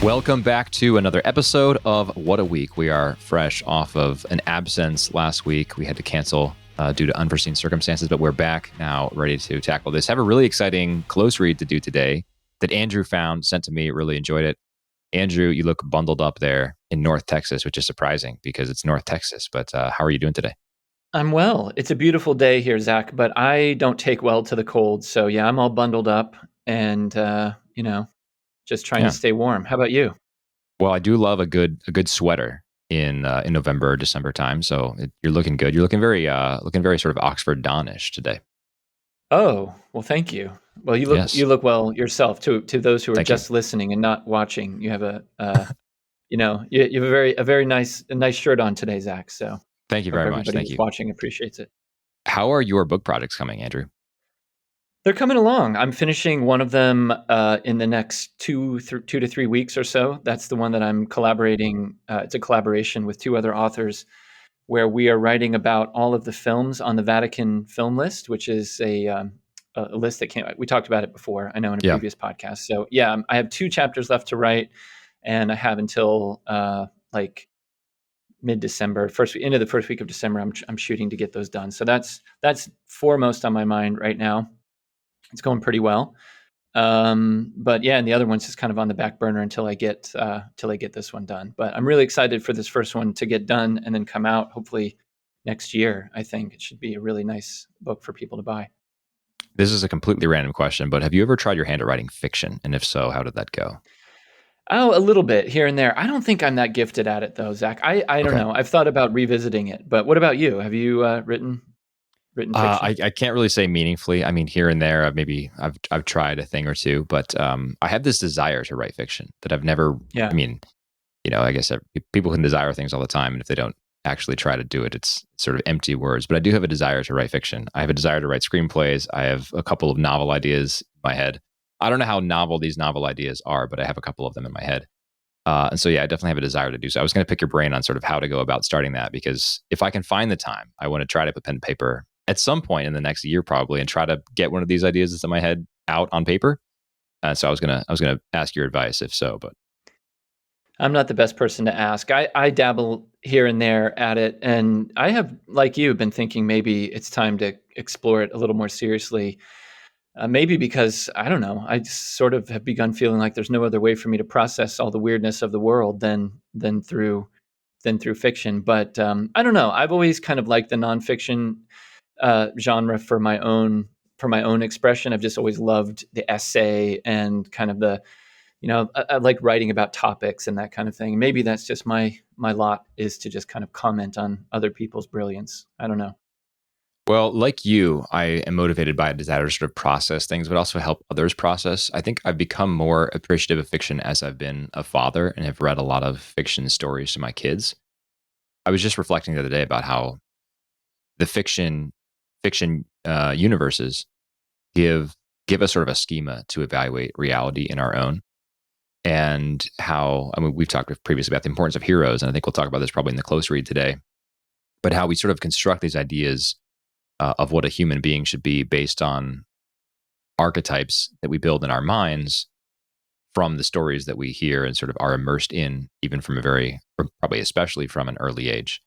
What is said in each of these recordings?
Welcome back to another episode of What a Week. We are fresh off of an absence last week. We had to cancel due to unforeseen circumstances, but we're back now ready to tackle this. Have a really exciting close read to do today that Andrew found, sent to me. Really enjoyed it. Andrew, you look bundled up there in North Texas, which is surprising because it's North Texas. But how are you doing today? I'm well. It's a beautiful day here, Zach, but I don't take well to the cold. So yeah, I'm all bundled up and, just trying to Yeah. stay warm. How about you? Well, I do love a good sweater in November or December time. So you're looking good. You're looking very sort of Oxford Donish today. Oh, well, thank you. Well, Yes. you look well yourself. To those who are Thank you. just listening and not watching, you have you have a very nice shirt on today, Zach. So Thank you hope very much. everybody Thank who's you. watching appreciates it. How are your book projects coming, Andrew? They're coming along. I'm finishing one of them in the next 2 to 3 weeks or so. That's the one that I'm collaborating. It's a collaboration with two other authors where we are writing about all of the films on the Vatican film list, which is a list that came. We talked about it before, I know, in a Yeah. previous podcast. So yeah, I have 2 chapters left to write, and I have until like mid-December, into the first week of December. I'm shooting to get those done. So that's foremost on my mind right now. It's going pretty well. But yeah, and the other one's just kind of on the back burner until I get this one done. But I'm really excited for this first one to get done and then come out hopefully next year. I think it should be a really nice book for people to buy. This is a completely random question, but have you ever tried your hand at writing fiction? And if so, how did that go? Oh, a little bit here and there. I don't think I'm that gifted at it though, Zach. I don't Okay. know. I've thought about revisiting it, but what about you? Have you written fiction? I can't really say meaningfully. I mean, here and there, I've tried a thing or two, but I have this desire to write fiction that I've never. Yeah. I mean, I guess people can desire things all the time, and if they don't actually try to do it, it's sort of empty words. But I do have a desire to write fiction. I have a desire to write screenplays. I have a couple of novel ideas in my head. I don't know how novel these novel ideas are, but I have a couple of them in my head. And so, yeah, I definitely have a desire to do so. I was going to pick your brain on sort of how to go about starting that, because if I can find the time, I want to try to put pen to paper at some point in the next year, probably, and try to get one of these ideas that's in my head out on paper. So I was gonna ask your advice if so, but I'm not the best person to ask. I dabble here and there at it, and I have, like you, been thinking maybe it's time to explore it a little more seriously. Maybe because I don't know, I just sort of have begun feeling like there's no other way for me to process all the weirdness of the world than through fiction. But I don't know. I've always kind of liked the nonfiction genre for my own expression. I've just always loved the essay and kind of I like writing about topics and that kind of thing. Maybe that's just my lot, is to just kind of comment on other people's brilliance. I don't know. well, like you, I am motivated by a desire to sort of process things, but also help others process. I think I've become more appreciative of fiction as I've been a father and have read a lot of fiction stories to my kids. I was just reflecting the other day about how the fiction universes give us sort of a schema to evaluate reality in our own, and how, I mean, we've talked previously about the importance of heroes, and I think we'll talk about this probably in the close read today, but how we sort of construct these ideas of what a human being should be based on archetypes that we build in our minds from the stories that we hear and sort of are immersed in, even from probably especially from an early age.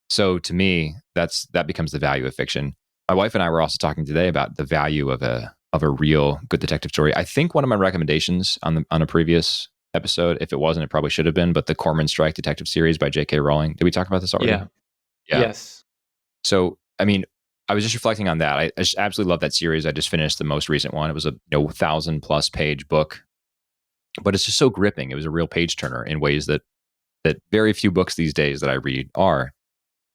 So to me, that becomes the value of fiction. My wife and I were also talking today about the value of a real good detective story. I think one of my recommendations on a previous episode, if it wasn't, it probably should have been, but the Cormoran Strike detective series by J.K. Rowling. Did we talk about this already? Yeah. Yeah. Yes. So, I mean, I was just reflecting on that. I just absolutely love that series. I just finished the most recent one. It was a 1,000+ page book, but it's just so gripping. It was a real page turner in ways that very few books these days that I read are.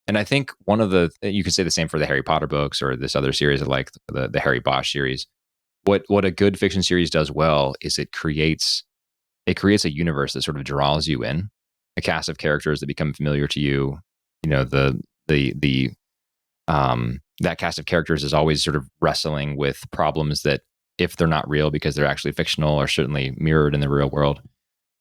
And I think you could say the same for the Harry Potter books or this other series, like the Harry Bosch series. What a good fiction series does well is it creates a universe that sort of draws you in, a cast of characters that become familiar to you. The that cast of characters is always sort of wrestling with problems that, if they're not real because they're actually fictional, are certainly mirrored in the real world.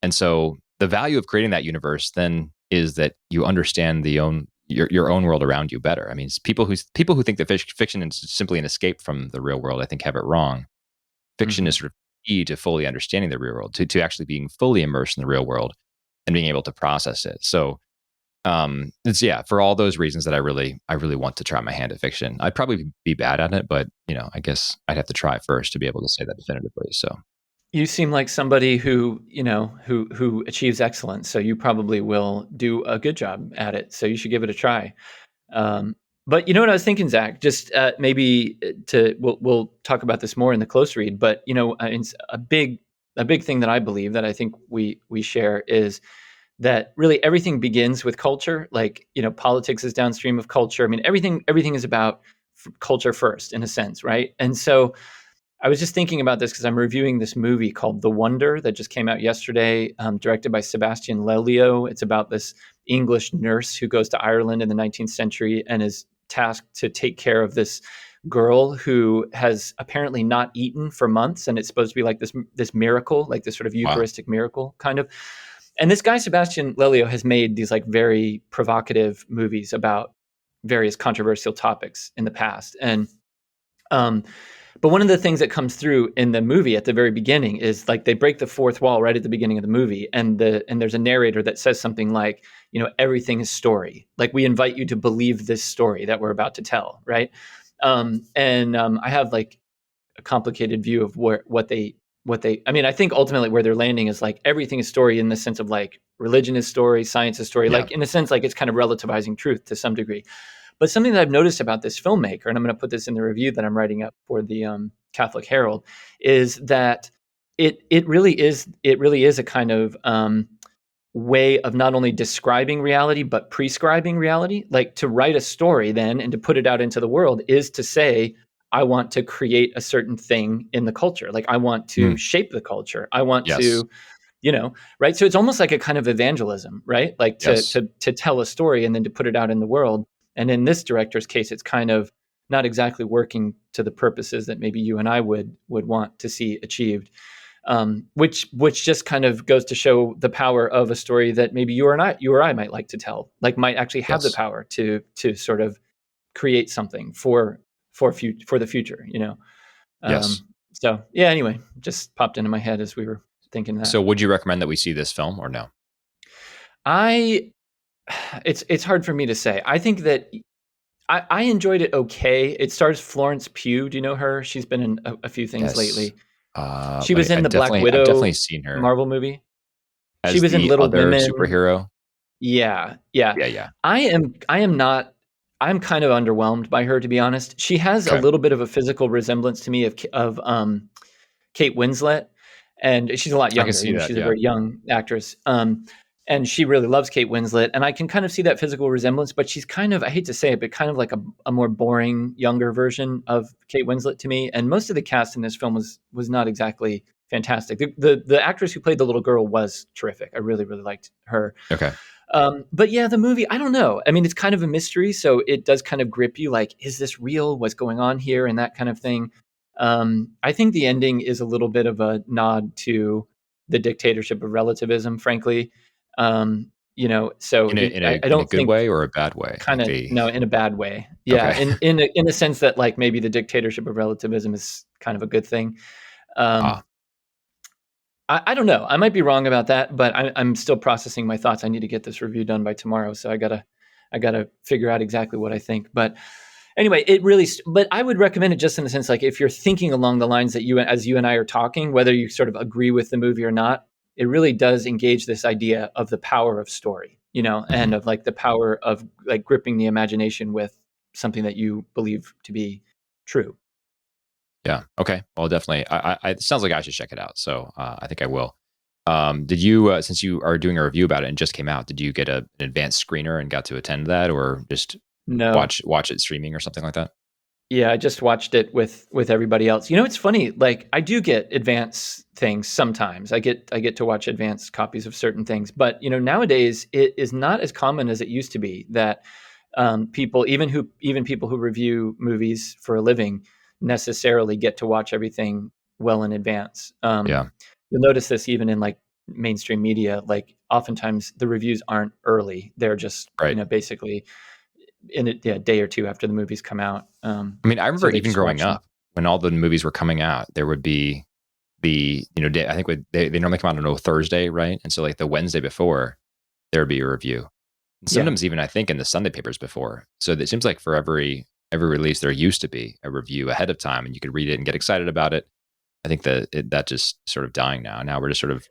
And so the value of creating that universe then is that you understand your own world around you better. I mean, people who think that fiction is simply an escape from the real world, I think, have it wrong. Fiction Mhm. is sort of key to fully understanding the real world, to actually being fully immersed in the real world and being able to process it. So it's yeah, for all those reasons that I really want to try my hand at fiction. I'd probably be bad at it, but I guess I'd have to try first to be able to say that definitively. So You seem like somebody who, who achieves excellence, so you probably will do a good job at it. So you should give it a try. But you know what I was thinking, Zach? Just maybe we'll talk about this more in the close read. But it's a big thing that I believe that I think we share is that really everything begins with culture. Like politics is downstream of culture. I mean, everything is about culture first, in a sense, right? And so I was just thinking about this because I'm reviewing this movie called The Wonder that just came out yesterday, directed by Sebastian Lelio. It's about this English nurse who goes to Ireland in the 19th century and is tasked to take care of this girl who has apparently not eaten for months, and it's supposed to be like this miracle, like this sort of wow, Eucharistic miracle, kind of. And this guy Sebastian Lelio has made these like very provocative movies about various controversial topics in the past, and um, but one of the things that comes through in the movie at the very beginning is like they break the fourth wall right at the beginning of the movie, and there's a narrator that says something like, everything is story. Like we invite you to believe this story that we're about to tell, right? And I have like a complicated view of what they. I mean, I think ultimately where they're landing is like everything is story in the sense of like religion is story, science is story, yeah, like in a sense like it's kind of relativizing truth to some degree. But something that I've noticed about this filmmaker, and I'm going to put this in the review that I'm writing up for the Catholic Herald, is that it really is a kind of way of not only describing reality but prescribing reality. Like to write a story then and to put it out into the world is to say, I want to create a certain thing in the culture. Like I want to Mm, shape the culture. I want yes, to right? So it's almost like a kind of evangelism, right? Like to yes, to to tell a story and then to put it out in the world. And in this director's case, it's kind of not exactly working to the purposes that maybe you and I would want to see achieved. Which just kind of goes to show the power of a story that maybe you or I might like to tell, like might actually have the yes, power to sort of create something for the future. yes. Um, so yeah. Anyway, just popped into my head as we were thinking that. So would you recommend that we see this film or no? I it's hard for me to say. I think that I enjoyed it okay. It stars Florence Pugh. Do you know her? She's been in a few things Yes. lately. She was in I the Black definitely I've definitely Widow seen her Marvel movie. She as was in the Little other Women. superhero. Yeah, yeah. Yeah, yeah. I am not. I'm kind of underwhelmed by her, to be honest. She has a Okay. little bit of a physical resemblance to me of Kate Winslet, and she's a lot I can younger. see that, She's a yeah. very young actress, and she really loves Kate Winslet, and I can kind of see that physical resemblance. But she's kind of, I hate to say it, but kind of like a more boring, younger version of Kate Winslet to me. And most of the cast in this film was not exactly fantastic. The actress who played the little girl was terrific. I really really liked her. Okay. But yeah, the movie, I don't know. I mean, it's kind of a mystery, so it does kind of grip you. Like, is this real? What's going on here? And that kind of thing. I think the ending is a little bit of a nod to the dictatorship of relativism, frankly. So In a in a I in a don't good think way or a bad way? kind Like of they no in a bad way. Yeah, okay. in a sense that like maybe the dictatorship of relativism is kind of a good thing. Um, Ah, I don't know. I might be wrong about that, but I'm still processing my thoughts. I need to get this review done by tomorrow, so I gotta figure out exactly what I think. But anyway, but I would recommend it just in the sense like if you're thinking along the lines that you and I are talking, whether you sort of agree with the movie or not, it really does engage this idea of the power of story, and mhm. of like the power of like gripping the imagination with something that you believe to be true. Yeah. Okay. Well, definitely. It sounds like I should check it out. So I think I will. Did you, since you are doing a review about it and just came out, did you get an advanced screener and got to attend that, or just No. watch it streaming or something like that? Yeah, I just watched it with everybody else. It's funny. Like I do get advanced things sometimes. I get to watch advanced copies of certain things, but nowadays it is not as common as it used to be that people, even people who review movies for a living, necessarily get to watch everything well in advance. Yeah. You'll notice this even in like mainstream media. Like oftentimes the reviews aren't early; they're just Right. basically in a day or two after the movies come out. I mean, I So remember they even just growing watch them. up when all the movies were coming out, there would be I think they normally come out on a Thursday, right? And so like the Wednesday before, there would be a review. And Yeah. sometimes even I think in the Sunday papers before. So it seems like for every release, there used to be a review ahead of time, and you could read it and get excited about it. I think that just sort of dying now. Now we're just sort of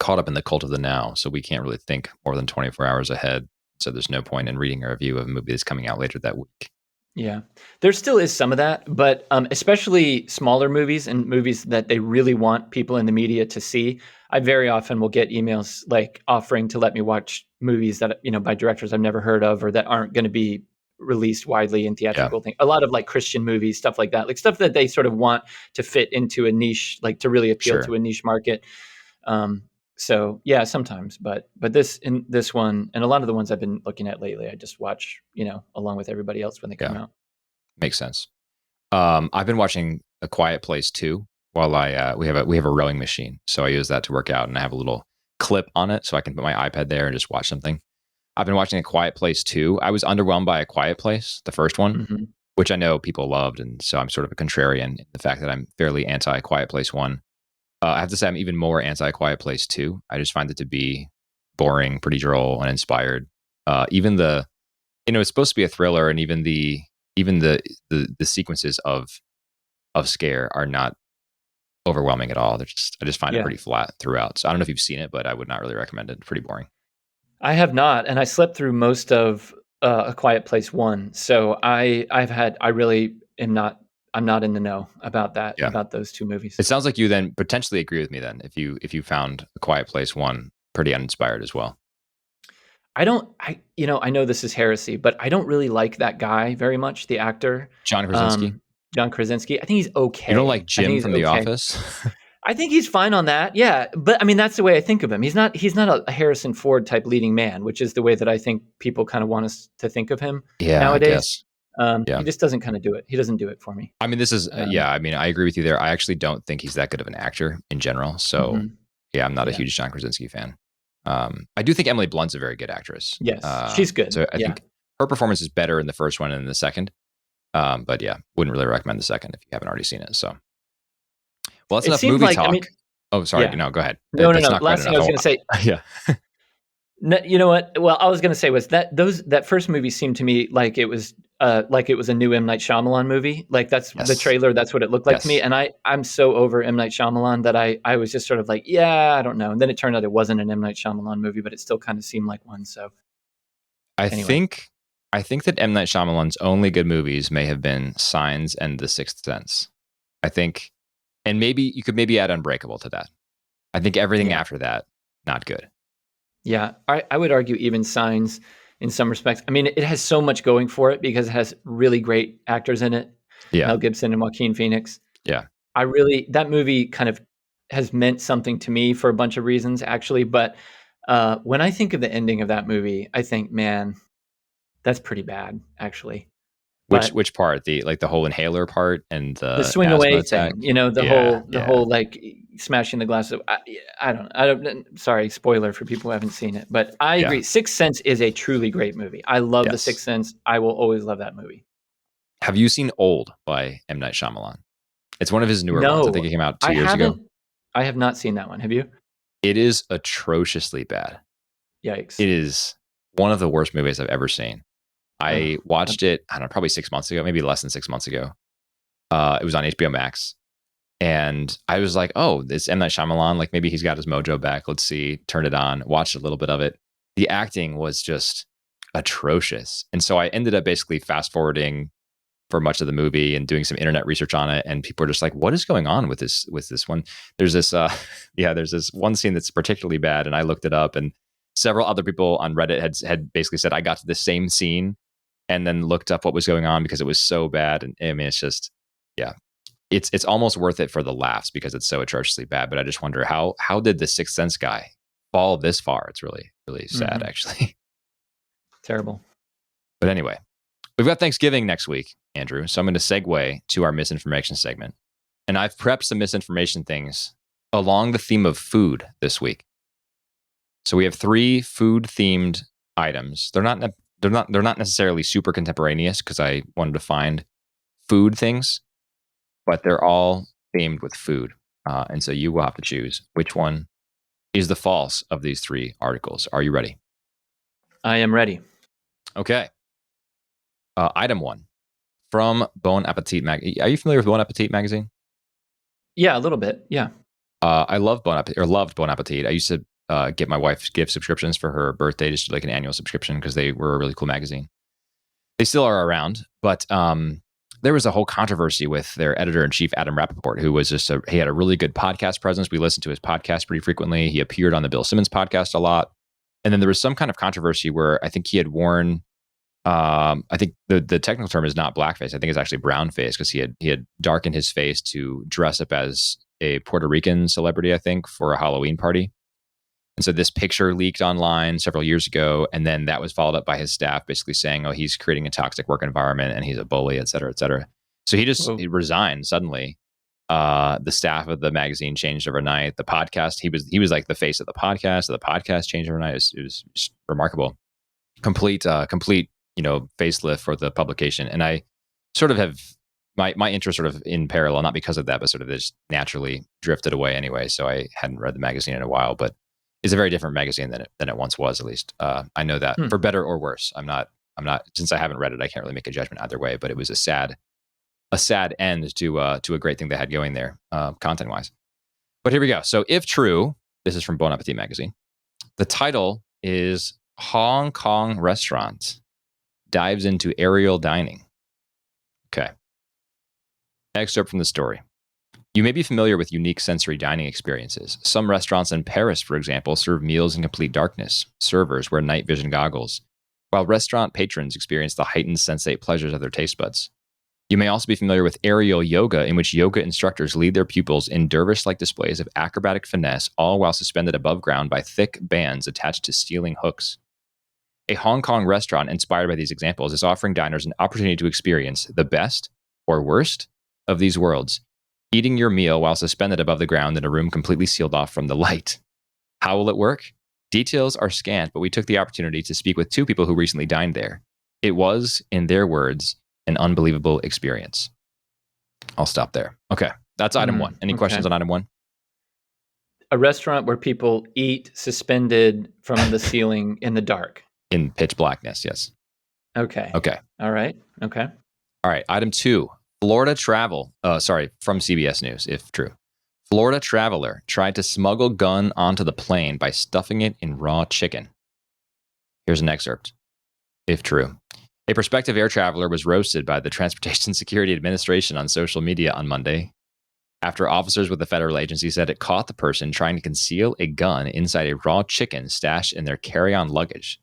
caught up in the cult of the now, so we can't really think more than 24 hours ahead. So there's no point in reading a review of a movie that's coming out later that week. Yeah, there still is some of that, but especially smaller movies and movies that they really want people in the media to see. I very often will get emails like offering to let me watch movies that by directors I've never heard of or that aren't going to be released widely in Yeah, theatrical thing. A lot of like Christian movies, stuff like that, like stuff that they sort of want to fit into a niche, like to really appeal sure. to a niche market. Um, so yeah, sometimes, but this one and a lot of the ones I've been looking at lately, I just watch along with everybody else when they come Yeah, out. makes sense. I've been watching A Quiet Place too. While we have a rowing machine, so I use that to work out, and I have a little clip on it, so I can put my iPad there and just watch something. I've been watching A Quiet Place too. I was underwhelmed by A Quiet Place, the first one, Hmm. which I know people loved, and so I'm sort of a contrarian in the fact that I'm fairly anti Quiet Place one. I have to say I'm even more anti Quiet Place two. I just find it to be boring, pretty droll, and inspired. Even it's supposed to be a thriller, and even the sequences of scare are not overwhelming at all. I just find it Yeah, pretty flat throughout. So I don't know if you've seen it, but I would not really recommend it. Pretty boring. I have not, and I slept through most of A Quiet Place one. So I really am not. I'm not in the know about that Yeah. about those two movies. It sounds like you then potentially agree with me then if you found A Quiet Place one pretty uninspired as well. I don't. I know this is heresy, but I don't really like that guy very much. The actor, John Krasinski. um, John Krasinski. I think he's You don't like okay. I think Jim he's from The okay. Office? I think he's fine on that. Yeah, but I mean that's the way I think of him. He's not a Harrison Ford type leading man, which is the way that I think people kind of want us to think of him Yeah, I nowadays. guess. He Yeah. just doesn't kind of do it. He doesn't do it for me. I mean, this is Um, yeah. I mean, I agree with you there. I actually don't think he's that good of an actor in general. So mhm. yeah, I'm not a Yeah. huge John Krasinski fan. I do think Emily Blunt's a very good actress. Yes, she's good. So I Yeah. think her performance is better in the first one than in the second. But yeah, wouldn't really recommend the second if you haven't already seen it. So well, that's It enough seemed movie like I talk. mean, Oh, sorry. yeah. No, go ahead. No, no, That's no. not quite Last thing I enough. was going to say, Yeah. you know what? Well, I was going to say was that first movie seemed to me like it was a new M Night Shyamalan movie. Like that's the Yes. trailer. That's what it looked like to me. Yes. And I'm so over M Night Shyamalan that I was just sort of like, yeah, I don't know. And then it turned out it wasn't an M Night Shyamalan movie, but it still kind of seemed like one. So I anyway, think I think that M Night Shyamalan's only good movies may have been Signs and The Sixth Sense. I think, and maybe you could maybe add Unbreakable to that. I think everything yeah, after that, not good. yeah. I would argue even Signs in some respects. I mean, it has so much going for it because it has really great actors in it, Yeah. Mel Gibson and Joaquin Phoenix. Yeah. That movie kind of has meant something to me for a bunch of reasons, actually. But when I think of the ending of that movie, I think, man, that's pretty bad, actually. But Which part? The whole inhaler part and the the swing asthma away attack? thing, Yeah. the Yeah. whole like smashing the glass of, I don't, sorry, spoiler for people who haven't seen it, but I Yeah. agree. Sixth Sense is a truly great movie. I love The Yes. Sixth Sense. I will always love that movie. Have you seen Old by M Night Shyamalan? It's one of his newer ones. I think No, it came out I 2 years ago. haven't. I have not seen that one. Have you? It is atrociously bad. Yikes. It is one of the worst movies I've ever seen. I Oh, watched it, I don't know, probably 6 months ago, maybe less than 6 months ago. It was on HBO Max. And I was like, oh, this M. Night Shyamalan, like maybe he's got his mojo back. Let's see. Turned it on, watched a little bit of it. The acting was just atrocious. And so I ended up basically fast forwarding for much of the movie and doing some internet research on it. And people are just like, what is going on with this one? There's this there's this one scene that's particularly bad. And I looked it up, and several other people on Reddit had basically said I got to the same scene and then looked up what was going on because it was so bad. And I mean, it's just, yeah, it's almost worth it for the laughs because it's so atrociously bad. But I just wonder how did the Sixth Sense guy fall this far? It's really really sad, mhm. actually. Terrible. But anyway, we've got Thanksgiving next week, Andrew. So I'm going to segue to our misinformation segment, and I've prepped some misinformation things along the theme of food this week. So we have 3 food-themed items. They're not necessarily super contemporaneous because I wanted to find food things, but they're all themed with food. And so you will have to choose which one is the false of these three articles. Are you ready? I am ready. Okay. Item one from Bon Appetit Are you familiar with Bon Appetit magazine? Yeah, a little bit. Yeah. I love loved Bon Appetit. I used to get my wife gift subscriptions for her birthday, just like an annual subscription because they were a really cool magazine. They still are around, but there was a whole controversy with their editor in chief, Adam Rappaport, who was he had a really good podcast presence. We listened to his podcast pretty frequently. He appeared on the Bill Simmons podcast a lot. And then there was some kind of controversy where I think he had worn, I think the technical term is not blackface. I think it's actually brownface because he had darkened his face to dress up as a Puerto Rican celebrity, I think, for a Halloween party. And so this picture leaked online several years ago, and then that was followed up by his staff basically saying, "Oh, he's creating a toxic work environment and he's a bully, et cetera, et cetera." So he resigned suddenly. The staff of the magazine changed overnight. The podcast, he was like the face of the podcast. So the podcast changed overnight. It was just remarkable, complete facelift for the publication. And I sort of have my interest sort of in parallel, not because of that, but sort of just naturally drifted away anyway. So I hadn't read the magazine in a while, but it's a very different magazine than it once was. At least I know that for better or worse. I'm not since I haven't read it. I can't really make a judgment either way. But it was a sad end to a great thing they had going there, content wise. But here we go. So if true, this is from Bon Appetit magazine. The title is Hong Kong Restaurant Dives into Aerial Dining. Okay. Excerpt from the story. You may be familiar with unique sensory dining experiences. Some restaurants in Paris, for example, serve meals in complete darkness. Servers wear night vision goggles, while restaurant patrons experience the heightened sensate pleasures of their taste buds. You may also be familiar with aerial yoga, in which yoga instructors lead their pupils in dervish-like displays of acrobatic finesse, all while suspended above ground by thick bands attached to ceiling hooks. A Hong Kong restaurant inspired by these examples is offering diners an opportunity to experience the best or worst of these worlds, eating your meal while suspended above the ground in a room completely sealed off from the light. How will it work? Details are scant, but we took the opportunity to speak with two people who recently dined there. It was, in their words, an unbelievable experience. I'll stop there. Okay, that's item one. Any questions on item one? A restaurant where people eat suspended from the ceiling in the dark. In pitch blackness, yes. Okay. Okay. All right. Okay. All right, item two. From CBS News, if true. Florida traveler tried to smuggle gun onto the plane by stuffing it in raw chicken. Here's an excerpt, if true. A prospective air traveler was roasted by the Transportation Security Administration on social media on Monday after officers with the federal agency said it caught the person trying to conceal a gun inside a raw chicken stashed in their carry-on luggage.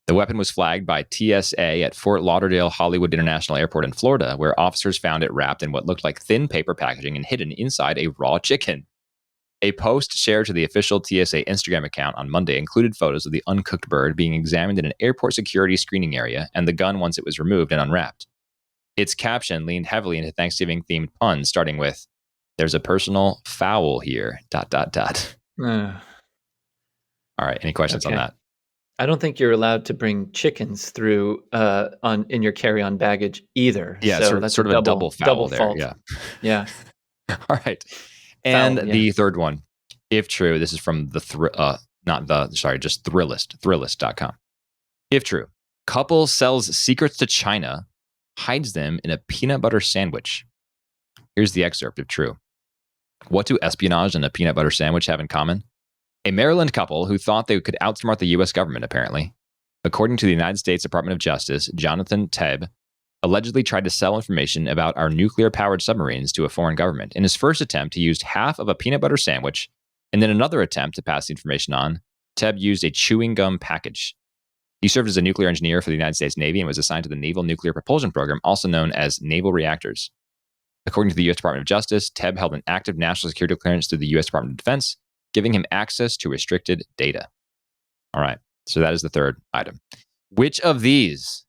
The weapon was flagged by TSA at Fort Lauderdale Hollywood International Airport in Florida, where officers found it wrapped in what looked like thin paper packaging and hidden inside a raw chicken. A post shared to the official TSA Instagram account on Monday included photos of the uncooked bird being examined in an airport security screening area and the gun once it was removed and unwrapped. Its caption leaned heavily into Thanksgiving-themed puns, starting with, "There's a personal foul here, ... All right, any questions on that? I don't think you're allowed to bring chickens through in your carry-on baggage either. Yeah, so that's sort of a double foul there. Fault. Yeah. Yeah. All right. And Foul, yeah. the third one, if true, this is from just Thrillist.com. If true, couple sells secrets to China, hides them in a peanut butter sandwich. Here's the excerpt, if true. What do espionage and a peanut butter sandwich have in common? A Maryland couple who thought they could outsmart the U.S. government, apparently. According to the United States Department of Justice, Jonathan Tebb allegedly tried to sell information about our nuclear-powered submarines to a foreign government. In his first attempt, he used half of a peanut butter sandwich, and in another attempt to pass the information on, Tebb used a chewing gum package. He served as a nuclear engineer for the United States Navy and was assigned to the Naval Nuclear Propulsion Program, also known as Naval Reactors. According to the U.S. Department of Justice, Tebb held an active national security clearance through the U.S. Department of Defense, giving him access to restricted data. All right, so that is the third item. Which of these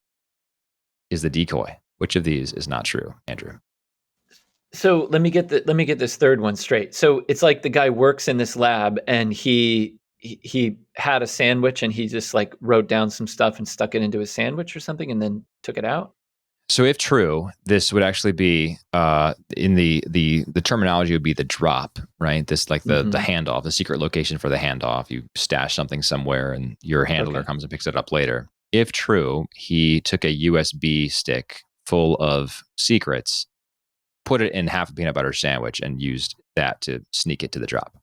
is the decoy? Which of these is not true, Andrew? So let me get this third one straight. So it's like the guy works in this lab and he had a sandwich and he just like wrote down some stuff and stuck it into his sandwich or something and then took it out. So if true, this would actually be in the terminology would be the drop, right? This like the Hmm. handoff, the secret location for the handoff. You stash something somewhere, and your handler Okay. comes and picks it up later. If true, he took a USB stick full of secrets, put it in half a peanut butter sandwich, and used that to sneak it to the drop.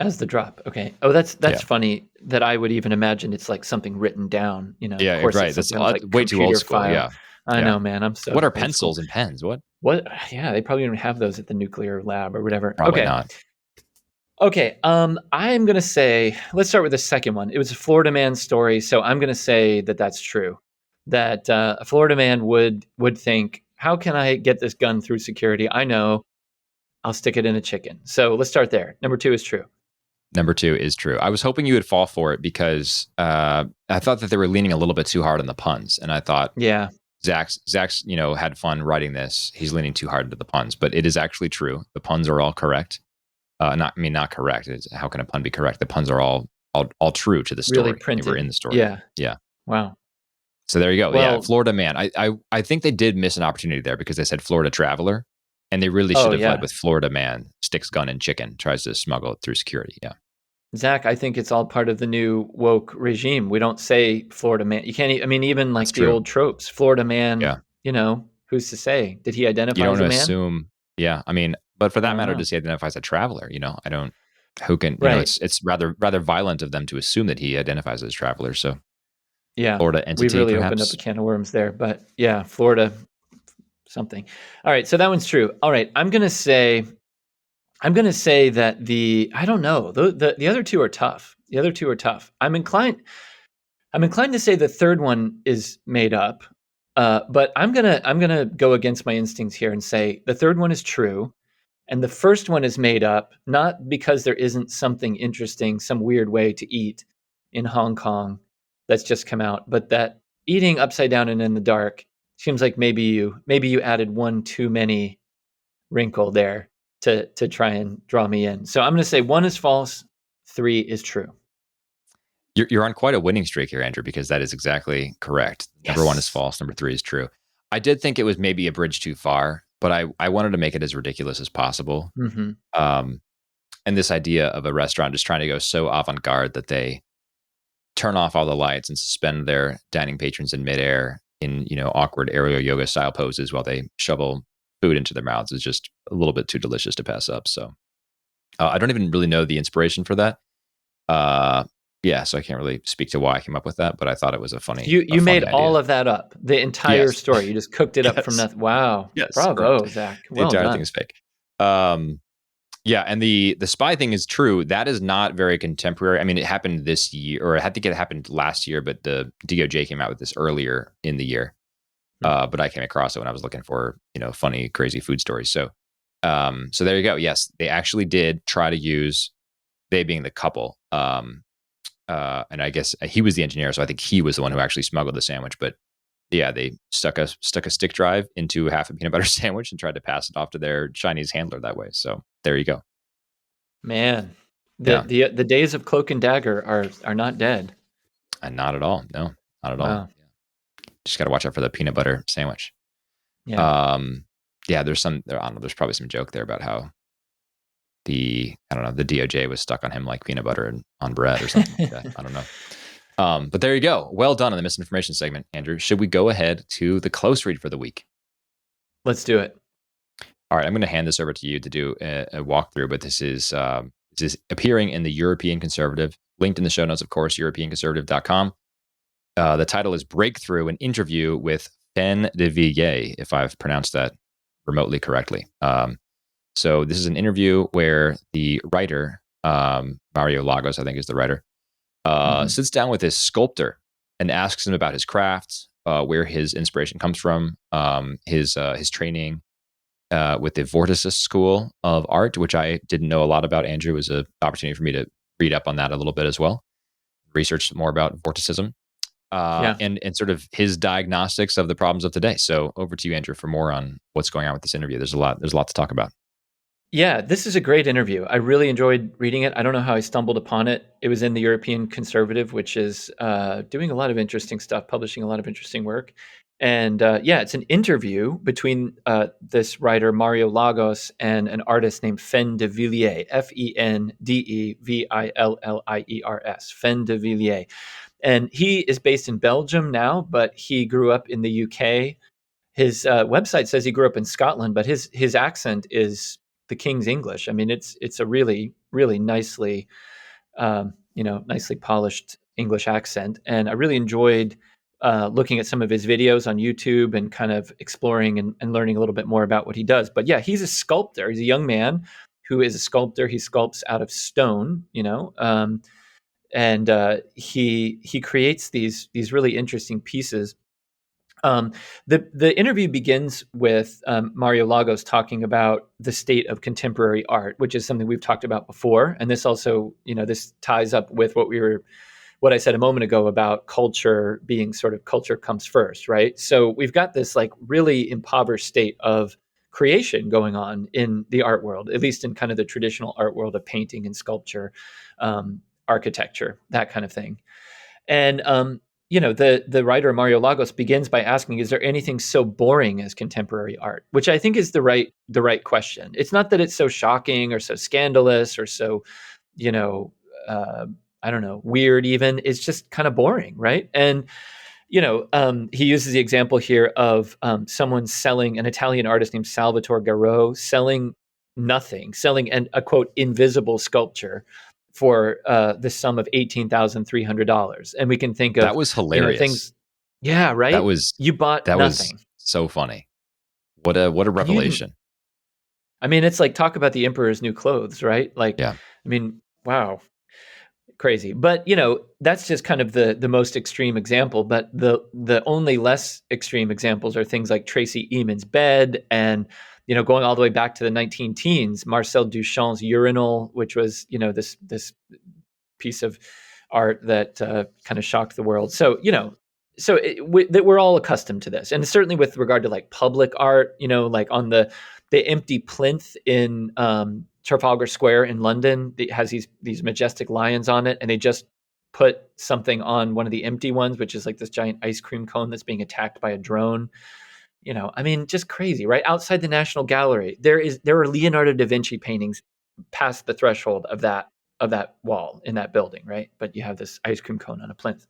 As the drop. Okay. Oh, that's Yeah, funny that I would even imagine it's like something written down. Of yeah, course, right. it's That's some kind of like way too old computer school. file. Yeah, I yeah. know, man. I'm What so are old school. pencils and pens? What? What? Yeah, they probably don't have those at the nuclear lab or whatever. Probably Okay. not. Okay. I'm gonna say let's start with the second one. It was a Florida man story, so I'm gonna say that that's true. That a Florida man would think, how can I get this gun through security? I know. I'll stick it in a chicken. So let's start there. Number two is true. Number two is true. I was hoping you would fall for it because I thought that they were leaning a little bit too hard on the puns, and I thought Yeah. Zach's had fun writing this. He's leaning too hard into the puns, but it is actually true. The puns are all correct. Not correct. How can a pun be correct? The puns are all true to the Really story. They were in printed. the story. Yeah. Yeah. Wow. So there you go. Yeah, Well, Florida man. I think they did miss an opportunity there because they said Florida traveler, and they really oh should have led yeah. with Florida man sticks gun and chicken tries to smuggle it through security. Yeah, Zach, I think it's all part of the new woke regime. We don't say Florida man. You can't, I mean, even that's like the true. old tropes, Florida man, Yeah. who's to say? Did he You identify don't as want a to man? assume. Yeah, I mean, but for I that don't matter, know. does he identify as a traveler? I don't. Who can? Right. It's rather violent of them to assume that he identifies as a traveler. So Yeah. Florida We entity, really opened up a perhaps. can of worms there. But yeah, Florida something. All right. So that one's true. All right. I'm gonna say that I don't know. The other two are tough. The other two are tough. I'm inclined to say the third one is made up, but I'm gonna go against my instincts here and say the third one is true, and the first one is made up not because there isn't something interesting, some weird way to eat in Hong Kong that's just come out, but that eating upside down and in the dark seems like maybe you added one too many wrinkle there to try and draw me in. So I'm gonna say one is false, three is true. You're on quite a winning streak here, Andrew, because that is exactly correct. Number one is Yes. false. Number three is true. I did think it was maybe a bridge too far, but I wanted to make it as ridiculous as possible. Hmm. Um, and this idea of a restaurant just trying to go so avant garde that they turn off all the lights and suspend their dining patrons in midair in awkward aerial yoga style poses while they shovel food into their mouths is just a little bit too delicious to pass up. So I don't even really know the inspiration for that. Uh, yeah, so I can't really speak to why I came up with that, but I thought it was a You made funny all idea. of that up, the entire Yes, story. You just cooked it up from yes, nothing. Wow, yes, correct. bravo, Zach. The Well entire thing done. is fake. Um, Yeah, and the spy thing is true. That is not very contemporary. I mean, it happened this year, or I think it happened last year, but the DOJ came out with this earlier in the year. Hmm. But I came across it when I was looking for funny, crazy food stories. So there you go. Yes, they actually did try to use they being the couple. And I guess he was the engineer, so I think he was the one who actually smuggled the sandwich. But yeah, they stuck a stick drive into half a peanut butter sandwich and tried to pass it off to their Chinese handler that way. So there you go. Man, the Yeah. the days of cloak and dagger are not dead. And not at all. No, not at all. Wow. Just got to watch out for the peanut butter sandwich. Yeah. Um, yeah, I don't know. There's probably some joke there about how I don't know, the DOJ was stuck on him like peanut butter on bread or something like that. I don't know. But there you go. Well done on the misinformation segment, Andrew. Should we go ahead to the close read for the week? Let's do it. All right, I'm going to hand this over to you to do a walkthrough, but this is appearing in the European Conservative, linked in the show notes, of course, europeanconservative.com. The title is Breakthrough, an interview with Fen de Villiers, if I've pronounced that remotely correctly. So this is an interview where the writer, Mario Lagos, I think is the writer, Hmm. sits down with his sculptor and asks him about his craft, where his inspiration comes from, his training with the Vorticist School of Art, which I didn't know a lot about. Andrew, was an opportunity for me to read up on that a little bit as well, research more about Vorticism, Yeah. and sort of his diagnostics of the problems of today. So over to you, Andrew, for more on what's going on with this interview. There's a lot to talk about. Yeah, this is a great interview. I really enjoyed reading it. I don't know how I stumbled upon it. It was in the European Conservative, which is doing a lot of interesting stuff, publishing a lot of interesting work. And yeah, it's an interview between this writer Mario Lagos and an artist named Fen de Villiers, Fendevilliers, Fen de Villiers. And he is based in Belgium now, but he grew up in the UK. His website says he grew up in Scotland, but his accent is the King's English. I mean, it's a really really nicely polished English accent, and I really enjoyed looking at some of his videos on YouTube and kind of exploring and learning a little bit more about what he does. But yeah, he's a sculptor. He's a young man who is a sculptor. He sculpts out of stone, and he creates these really interesting pieces. The interview begins with Mario Lagos talking about the state of contemporary art, which is something we've talked about before, and this also, this ties up with what I said a moment ago about culture being sort of culture comes first, right? So we've got this like really impoverished state of creation going on in the art world, at least in kind of the traditional art world of painting and sculpture, architecture, that kind of thing. And the writer Mario Lagos begins by asking, "Is there anything so boring as contemporary art?" Which I think is the right question. It's not that it's so shocking or so scandalous or so, you know, uh, I don't know, weird. Even it's just kind of boring, right? And he uses the example here of someone selling an Italian artist named Salvatore Garot selling nothing, selling a quote invisible sculpture for the sum of $18,300, and we can think That of was hilarious. things. Yeah, That right. was You bought that was nothing, so funny. What a and you didn't. revelation. I mean, it's like talk about the emperor's new clothes, right? Like, Yeah. I mean, wow, crazy. But that's just kind of the most extreme example. But the only less extreme examples are things like Tracy Emin's bed, and going all the way back to the 19 teens, Marcel Duchamp's urinal, which was this piece of art that kind of shocked the world. So that we're all accustomed to this, and certainly with regard to like public art, like on the empty plinth in Trafalgar Square in London, it has these majestic lions on it, and they just put something on one of the empty ones, which is like this giant ice cream cone that's being attacked by a drone. I mean, just crazy, right? Outside the National Gallery, there are Leonardo da Vinci paintings past the threshold of that wall in that building, right? But you have this ice cream cone on a plinth.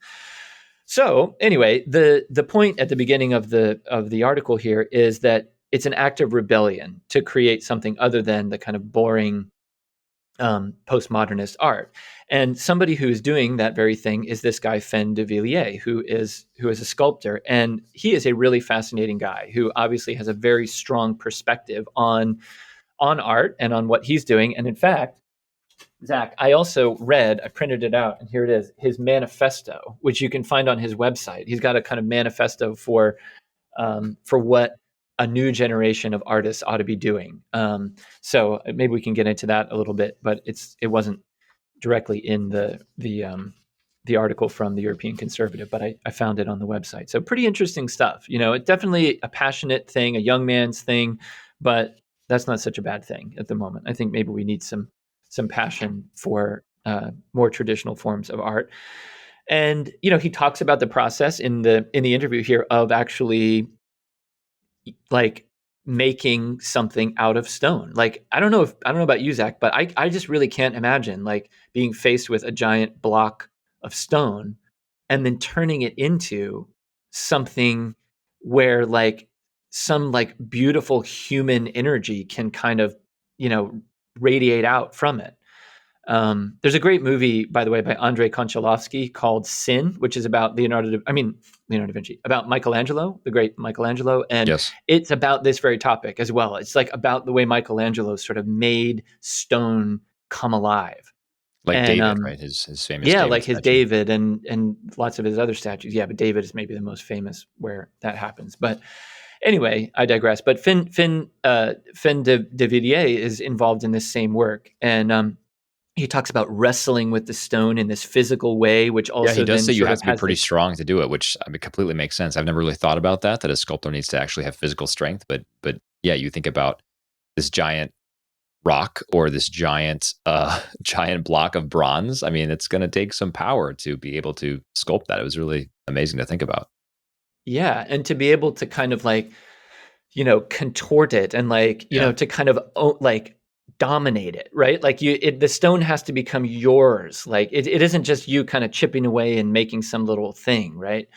So anyway, the point at the beginning of the article here is that it's an act of rebellion to create something other than the kind of boring postmodernist art. And somebody who's doing that very thing is this guy Fen de Villiers, who is a sculptor, and he is a really fascinating guy who obviously has a very strong perspective on art and on what he's doing. And in fact, Zach, I printed it out, and here it is, his manifesto, which you can find on his website. He's got a kind of manifesto for what a new generation of artists ought to be doing. So maybe we can get into that a little bit, but it wasn't directly in the article from the European Conservative, but I found it on the website. So pretty interesting stuff. It's definitely a passionate thing, a young man's thing, but that's not such a bad thing at the moment. I think maybe we need some passion for more traditional forms of art. And he talks about the process in the interview here of actually like making something out of stone. Like I don't know about you, Zach, but I just really can't imagine like being faced with a giant block of stone and then turning it into something where like some like beautiful human energy can kind of you know radiate out from it. There's a great movie, by the way, by Andrei Konchalovsky called Sin, which is about Leonardo da Vinci, about Michelangelo, the great Michelangelo. And Yes. it's about this very topic as well. It's like about the way Michelangelo sort of made stone come alive. Like And David, right? His famous yeah, David like his statue. David and lots of his other statues. Yeah, but David is maybe the most famous where that happens. But anyway, I digress. But Fen de Villiers is involved in this same work. And he talks about wrestling with the stone in this physical way, which Yeah, he also does then say you sort have of to be has pretty this. strong to do it, which I mean completely makes sense. I've never really thought about that a sculptor needs to actually have physical strength, but yeah, you think about this giant rock or this giant giant block of bronze. I mean, it's going to take some power to be able to sculpt that. It was really amazing to think about. Yeah, and to be able to kind of like, contort it and like, Yeah. to kind of like dominate it, right? Like the stone has to become yours. Like it isn't just you kind of chipping away and making some little thing, right?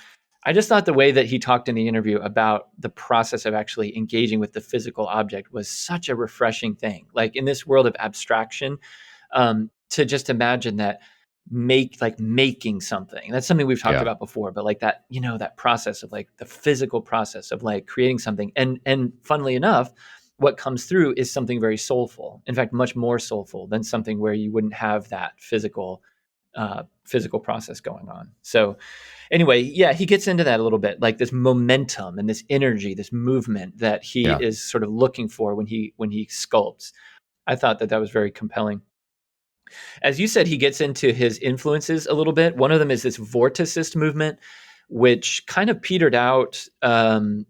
I just thought the way that he talked in the interview about the process of actually engaging with the physical object was such a refreshing thing. Like in this world of abstraction, to just imagine that making something. That's something we've talked Yeah. about before, but like that, that process of like the physical process of like creating something. And funnily enough, what comes through is something very soulful. In fact, much more soulful than something where you wouldn't have that physical process going on. So anyway, yeah, he gets into that a little bit, like this momentum and this energy, this movement that he Yeah. is sort of looking for when he sculpts. I thought that was very compelling. As you said, he gets into his influences a little bit. One of them is this vorticist movement, which kind of petered out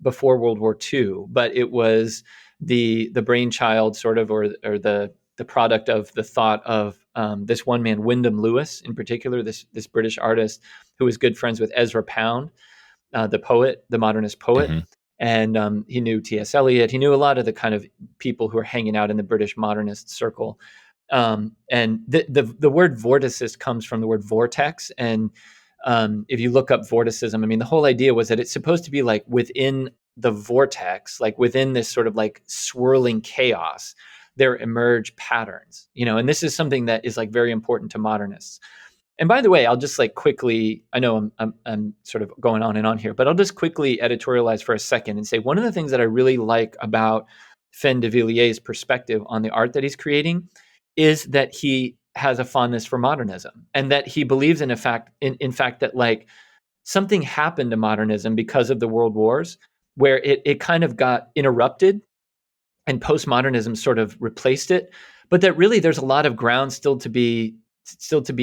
before World War II, but it was the brainchild, sort of, or the product of the thought of this one man, Wyndham Lewis, in particular, this British artist who was good friends with Ezra Pound, the poet, the modernist poet. Hmm. And he knew T.S. Eliot. He knew a lot of the kind of people who were hanging out in the British modernist circle. And the word vorticist comes from the word vortex. And if you look up vorticism, I mean, the whole idea was that it's supposed to be like within the vortex, like within this sort of like swirling chaos, there emerge patterns, and this is something that is like very important to modernists. And by the way, I'll just like quickly, I know I'm sort of going on and on here, but I'll just quickly editorialize for a second and say one of the things that I really like about Fen de Villiers' perspective on the art that he's creating is that he has a fondness for modernism, and that he believes in fact that like something happened to modernism because of the world wars, where it kind of got interrupted and postmodernism sort of replaced it, but that really there's a lot of ground still to be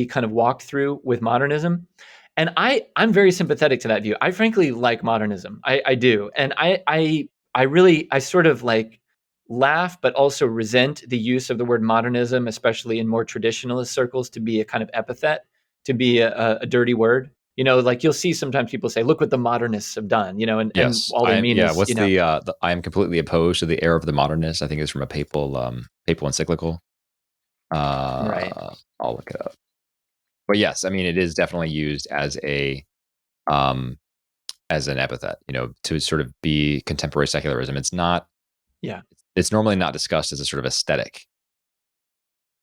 kind of walked through with modernism. And I'm very sympathetic to that view. I frankly like modernism. I do. And I sort of like laugh, but also resent the use of the word modernism, especially in more traditionalist circles, to be a kind of epithet, to be a dirty word. Like you'll see sometimes people say, look what the modernists have done, and Yes. all they mean Yeah. is, What's the I am completely opposed to the era of the modernists. I think it's from a papal encyclical. right. I'll look it up. But yes, I mean, it is definitely used um, as an epithet, to sort of be contemporary secularism. It's not, Yeah. it's normally not discussed as a sort of aesthetic.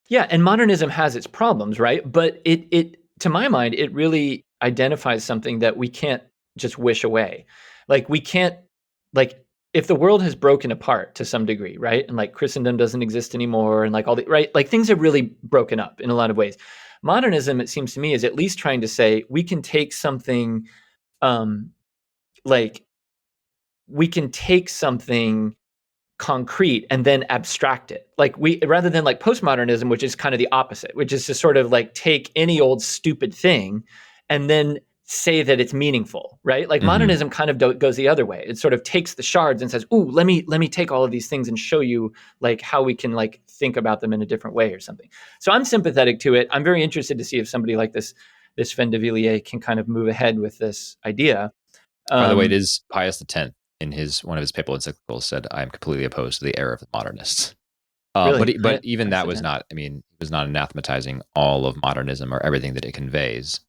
Yeah, and modernism has its problems, right? But it to my mind, it really identifies something that we can't just wish away. Like we can't like if the world has broken apart to some degree, right? And like Christendom doesn't exist anymore and like all the right, like things have really broken up in a lot of ways. Modernism, it seems to me, is at least trying to say we can take something um like we can take something concrete and then abstract it. Like we rather than like postmodernism, which is kind of the opposite, which is to sort of like take any old stupid thing and then say that it's meaningful, right? Like Hmm. modernism kind of goes the other way. It sort of takes the shards and says, "Ooh, let me take all of these things and show you like how we can like think about them in a different way or something." So I'm sympathetic to it. I'm very interested to see if somebody like this Fen de Villiers can kind of move ahead with this idea. By the way, it Um, is Pius X in his one of his papal encyclicals said, "I am completely opposed to the era of the modernists." Really, But even Pius that was X. not. I mean, he was not anathematizing all of modernism or everything that it conveys.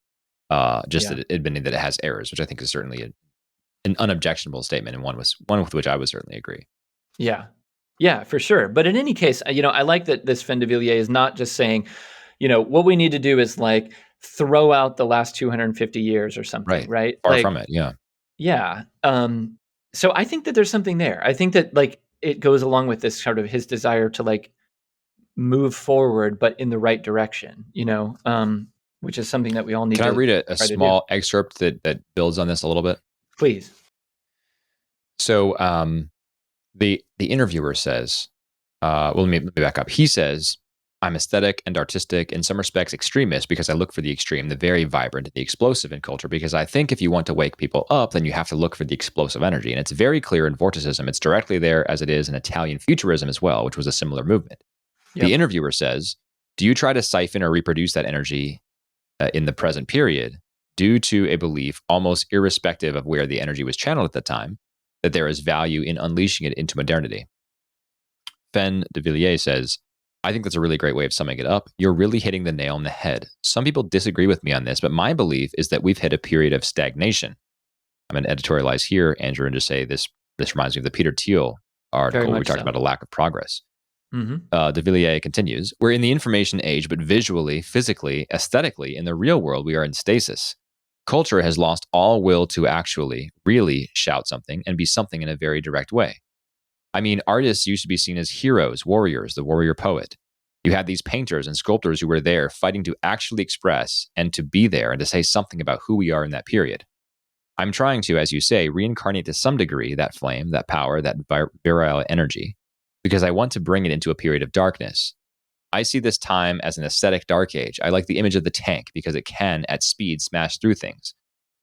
Just Yeah. that admitting that it has errors, which I think is certainly an unobjectionable statement, and one with which I would certainly agree. Yeah. Yeah, for sure. But in any case, I like that this Fen de Villiers is not just saying, what we need to do is like throw out the last 250 years or something, Right. right? Far from Like, it. Yeah. yeah. So I think that there's something there. I think that like it goes along with this sort of his desire to like move forward, but in the right direction, which is something that we all need Can I to read a try to do. small excerpt that builds on this a little bit? Please. So the interviewer says, well, let me back up. He says, I'm aesthetic and artistic, in some respects extremist, because I look for the extreme, the very vibrant, the explosive in culture, because I think if you want to wake people up, then you have to look for the explosive energy. And it's very clear in Vorticism. It's directly there as it is in Italian Futurism as well, which was a similar movement. The Yep. interviewer says, do you try to siphon or reproduce that energy in the present period? due to a belief, almost irrespective of where the energy was channeled at the time, that there is value in unleashing it into modernity. Fen de Villiers says, I think that's a really great way of summing it up. You're really hitting the nail on the head. Some people disagree with me on this, but my belief is that we've hit a period of stagnation. I'm going to editorialize here, Andrew, and just say this reminds me of the Peter Thiel Very article where we much talked so. about a lack of progress. Hmm. De Villiers continues, we're in the information age, but visually, physically, aesthetically, in the real world, we are in stasis. Culture has lost all will to actually, really shout something and be something in a very direct way. I mean, artists used to be seen as heroes, warriors, the warrior poet. You had these painters and sculptors who were there fighting to actually express and to be there and to say something about who we are in that period. I'm trying to, as you say, reincarnate to some degree that flame, that power, that virile energy, because I want to bring it into a period of darkness. I see this time as an aesthetic dark age. I like the image of the tank because it can, at speed, smash through things.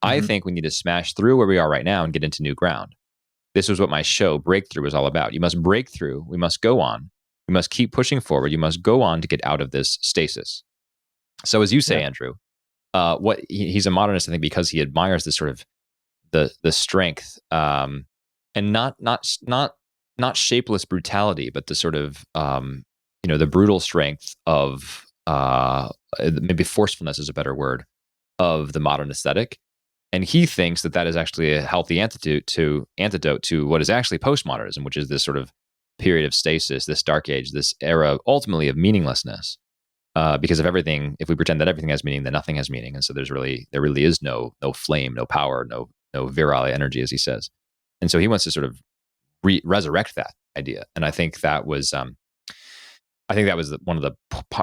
I Hmm. think we need to smash through where we are right now and get into new ground. This was what my show, Breakthrough, was all about. You must break through. We must go on. We must keep pushing forward. You must go on to get out of this stasis. So, as you say, Yeah. Andrew, he's a modernist, I think, because he admires this sort of the strength, and not shapeless brutality, but the sort of the brutal strength of maybe forcefulness is a better word of the modern aesthetic. And he thinks that that is actually a healthy antidote to what is actually postmodernism, which is this sort of period of stasis, this dark age, this era ultimately of meaninglessness. Because of everything, if we pretend that everything has meaning, then nothing has meaning, and so there really is no flame, no power, no virile energy, as he says. And so he wants to sort of resurrect that idea. And I think that was one of the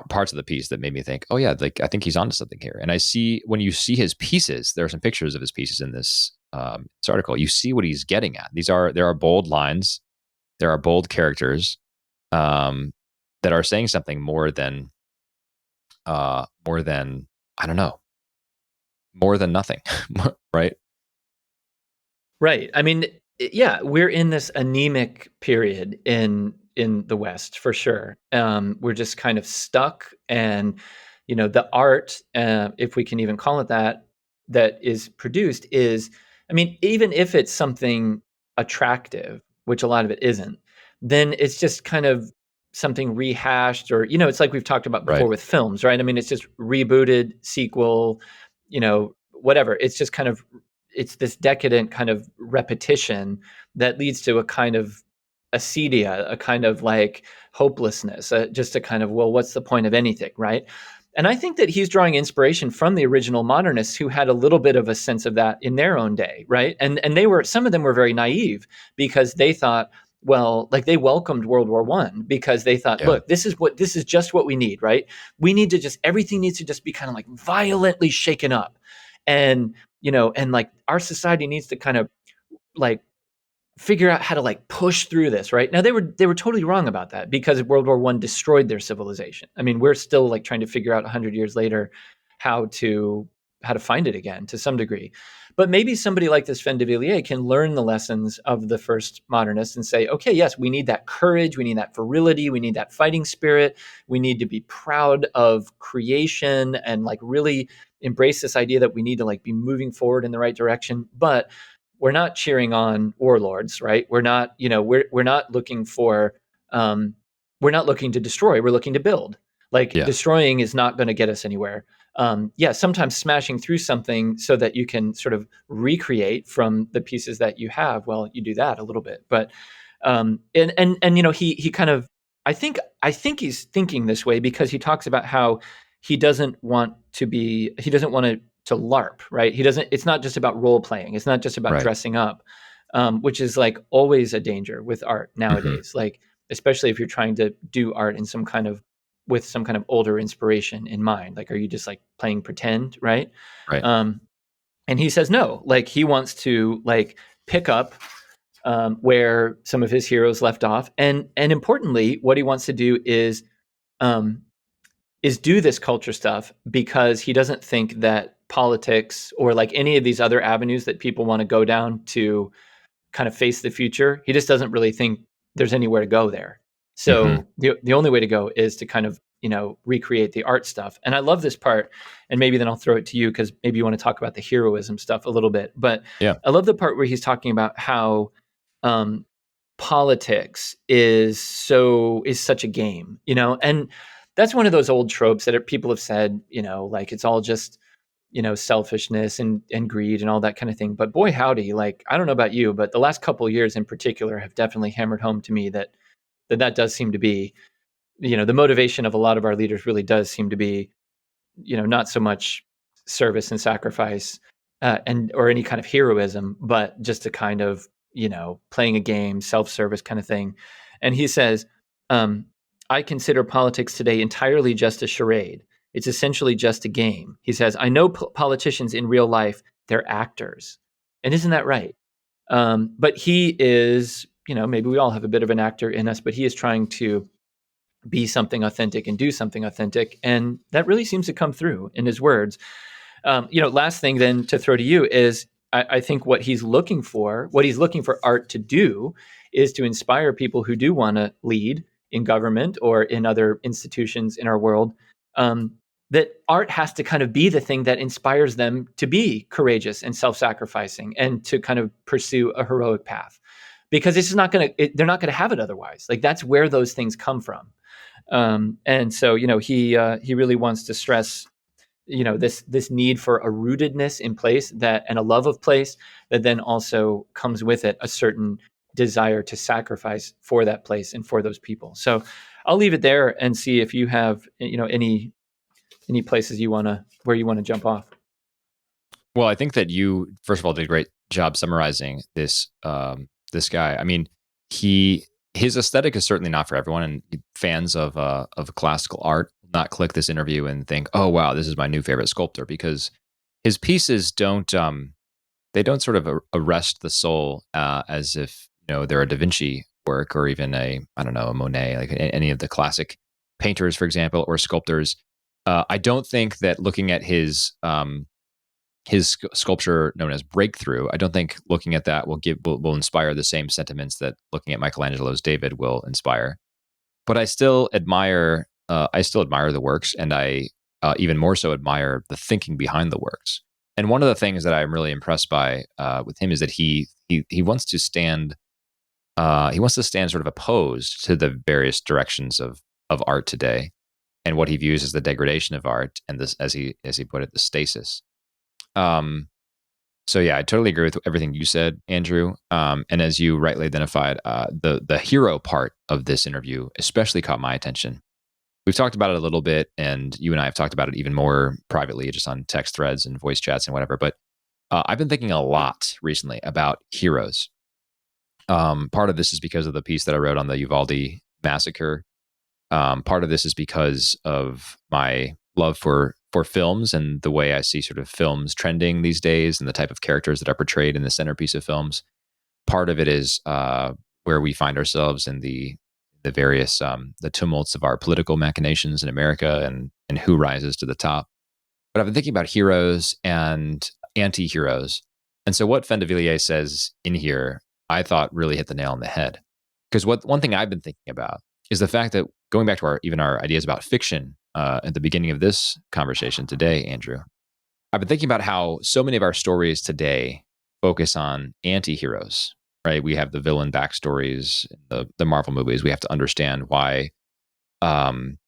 parts of the piece that made me think, oh yeah, like I think he's onto something here. And I see when you see his pieces, there are some pictures of his pieces in this article. You see what he's getting at. There are bold lines, there are bold characters um, that are saying something more than I don't know, more than nothing, right? Right. I mean, yeah, we're in this anemic period in the West for sure. We're just kind of stuck, and the art, if we can even call it that, that is produced is, I mean, even if it's something attractive, which a lot of it isn't, then it's just kind of something rehashed, or it's like we've talked about before Right. with films, right? I mean, it's just rebooted, sequel, whatever. It's just kind of it's this decadent kind of repetition that leads to a kind of acedia, a kind of like hopelessness, just a kind of, well, what's the point of anything, right? And I think that he's drawing inspiration from the original modernists who had a little bit of a sense of that in their own day, right? And they were, some of them were very naive because they thought, well, like they welcomed World War One because they thought, Yeah. look, this is just what we need, right? We need to just, everything needs to just be kind of like violently shaken up. And and like our society needs to kind of like figure out how to like push through this, right? Now they were totally wrong about that because World War One destroyed their civilization. I mean, we're still like trying to figure out 100 years later how to find it again to some degree. But maybe somebody like this Fen de Villiers can learn the lessons of the first modernists and say, okay, yes, we need that courage, we need that virility, we need that fighting spirit, we need to be proud of creation and like really embrace this idea that we need to like be moving forward in the right direction. But we're not cheering on warlords, right? We're not, we're not looking for, we're not looking to destroy. We're looking to build. Like Yeah. destroying is not going to get us anywhere. Yeah, sometimes smashing through something so that you can sort of recreate from the pieces that you have. Well, you do that a little bit, but and he kind of, I think he's thinking this way because he talks about how he doesn't want to LARP, right? He doesn't. It's not just about role playing. It's not just about Right. dressing up, which is like always a danger with art Hmm. nowadays. Like especially if you're trying to do art in some kind of with some kind of older inspiration in mind. Like, are you just like playing pretend, right? Right. Um, and he says no. Like he wants to like pick up where some of his heroes left off, and importantly, what he wants to do um, is do this culture stuff because he doesn't think that politics or like any of these other avenues that people want to go down to kind of face the future, he just doesn't really think there's anywhere to go there. Hmm. So the only way to go is to kind of recreate the art stuff. And I love this part, and maybe then I'll throw it to you because maybe you want to talk about the heroism stuff a little bit. But Yeah. I love the part where he's talking about how um, politics is such a game, and that's one of those old tropes that people have said, like it's all just selfishness and greed and all that kind of thing. But boy, howdy, like, I don't know about you, but the last couple of years in particular have definitely hammered home to me that does seem to be, the motivation of a lot of our leaders really does seem to be, not so much service and sacrifice, and or any kind of heroism, but just a kind of, playing a game, self-service kind of thing. And he says, um, I consider politics today entirely just a charade. It's essentially just a game. He says, I know politicians in real life, they're actors. And isn't that right? But he is, maybe we all have a bit of an actor in us, but he is trying to be something authentic and do something authentic. And that really seems to come through in his words. Last thing then to throw to you is I think what he's looking for art to do is to inspire people who do want to lead in government or in other institutions in our world. That art has to kind of be the thing that inspires them to be courageous and self-sacrificing and to kind of pursue a heroic path, because it's just not going to, they're not going to have it otherwise. Like, that's where those things come from. And so, he really wants to stress, this need for a rootedness in place, that and a love of place, that then also comes with it a certain desire to sacrifice for that place and for those people. So I'll leave it there and see if you have, any places where you want to jump off. Well, I think that you, first of all, did a great job summarizing this guy. I mean, his aesthetic is certainly not for everyone, and fans of classical art will not click this interview and think, "Oh, wow, this is my new favorite sculptor," because his pieces don't they don't sort of arrest the soul as if they're a Da Vinci work, or even a Monet, like any of the classic painters, for example, or sculptors. I don't think that looking at his sculpture known as Breakthrough, I don't think looking at that will inspire the same sentiments that looking at Michelangelo's David will inspire. But I still admire the works, and I even more so admire the thinking behind the works. And one of the things that I'm really impressed by with him is that he wants to stand sort of opposed to the various directions of art today, and what he views as the degradation of art, and this, as he put it, the stasis. Um, so yeah, I totally agree with everything you said, Andrew. And as you rightly identified, the hero part of this interview especially caught my attention. We've talked about it a little bit, and you and I have talked about it even more privately, just on text threads and voice chats and whatever. But I've been thinking a lot recently about heroes. Part of this is because of the piece that I wrote on the Uvalde massacre. Part of this is because of my love for films and the way I see sort of films trending these days, and the type of characters that are portrayed in the centerpiece of films. Part of it is where we find ourselves in the various the tumults of our political machinations in America, and who rises to the top. But I've been thinking about heroes and anti-heroes. And so what Fen de Villiers says in here, I thought really hit the nail on the head. Because one thing I've been thinking about is the fact that, going back to our ideas about fiction at the beginning of this conversation today, Andrew, I've been thinking about how so many of our stories today focus on anti-heroes, right? We have the villain backstories in the Marvel movies. We have to understand why, um,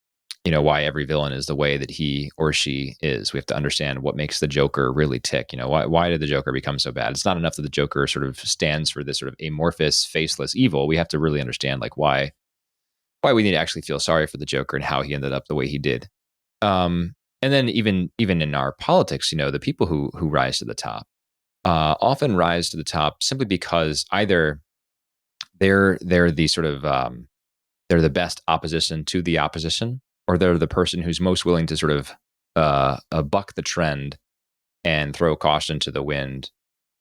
why every villain is the way that he or she is. We have to understand what makes the Joker really tick. Why did the Joker become so bad? It's not enough that the Joker sort of stands for this sort of amorphous, faceless evil. We have to really understand, like, why we need to actually feel sorry for the Joker and how he ended up the way he did. And then even in our politics, the people who rise to the top often rise to the top simply because either they're the sort of they're the best opposition to the opposition, or they're the person who's most willing to sort of buck the trend and throw caution to the wind.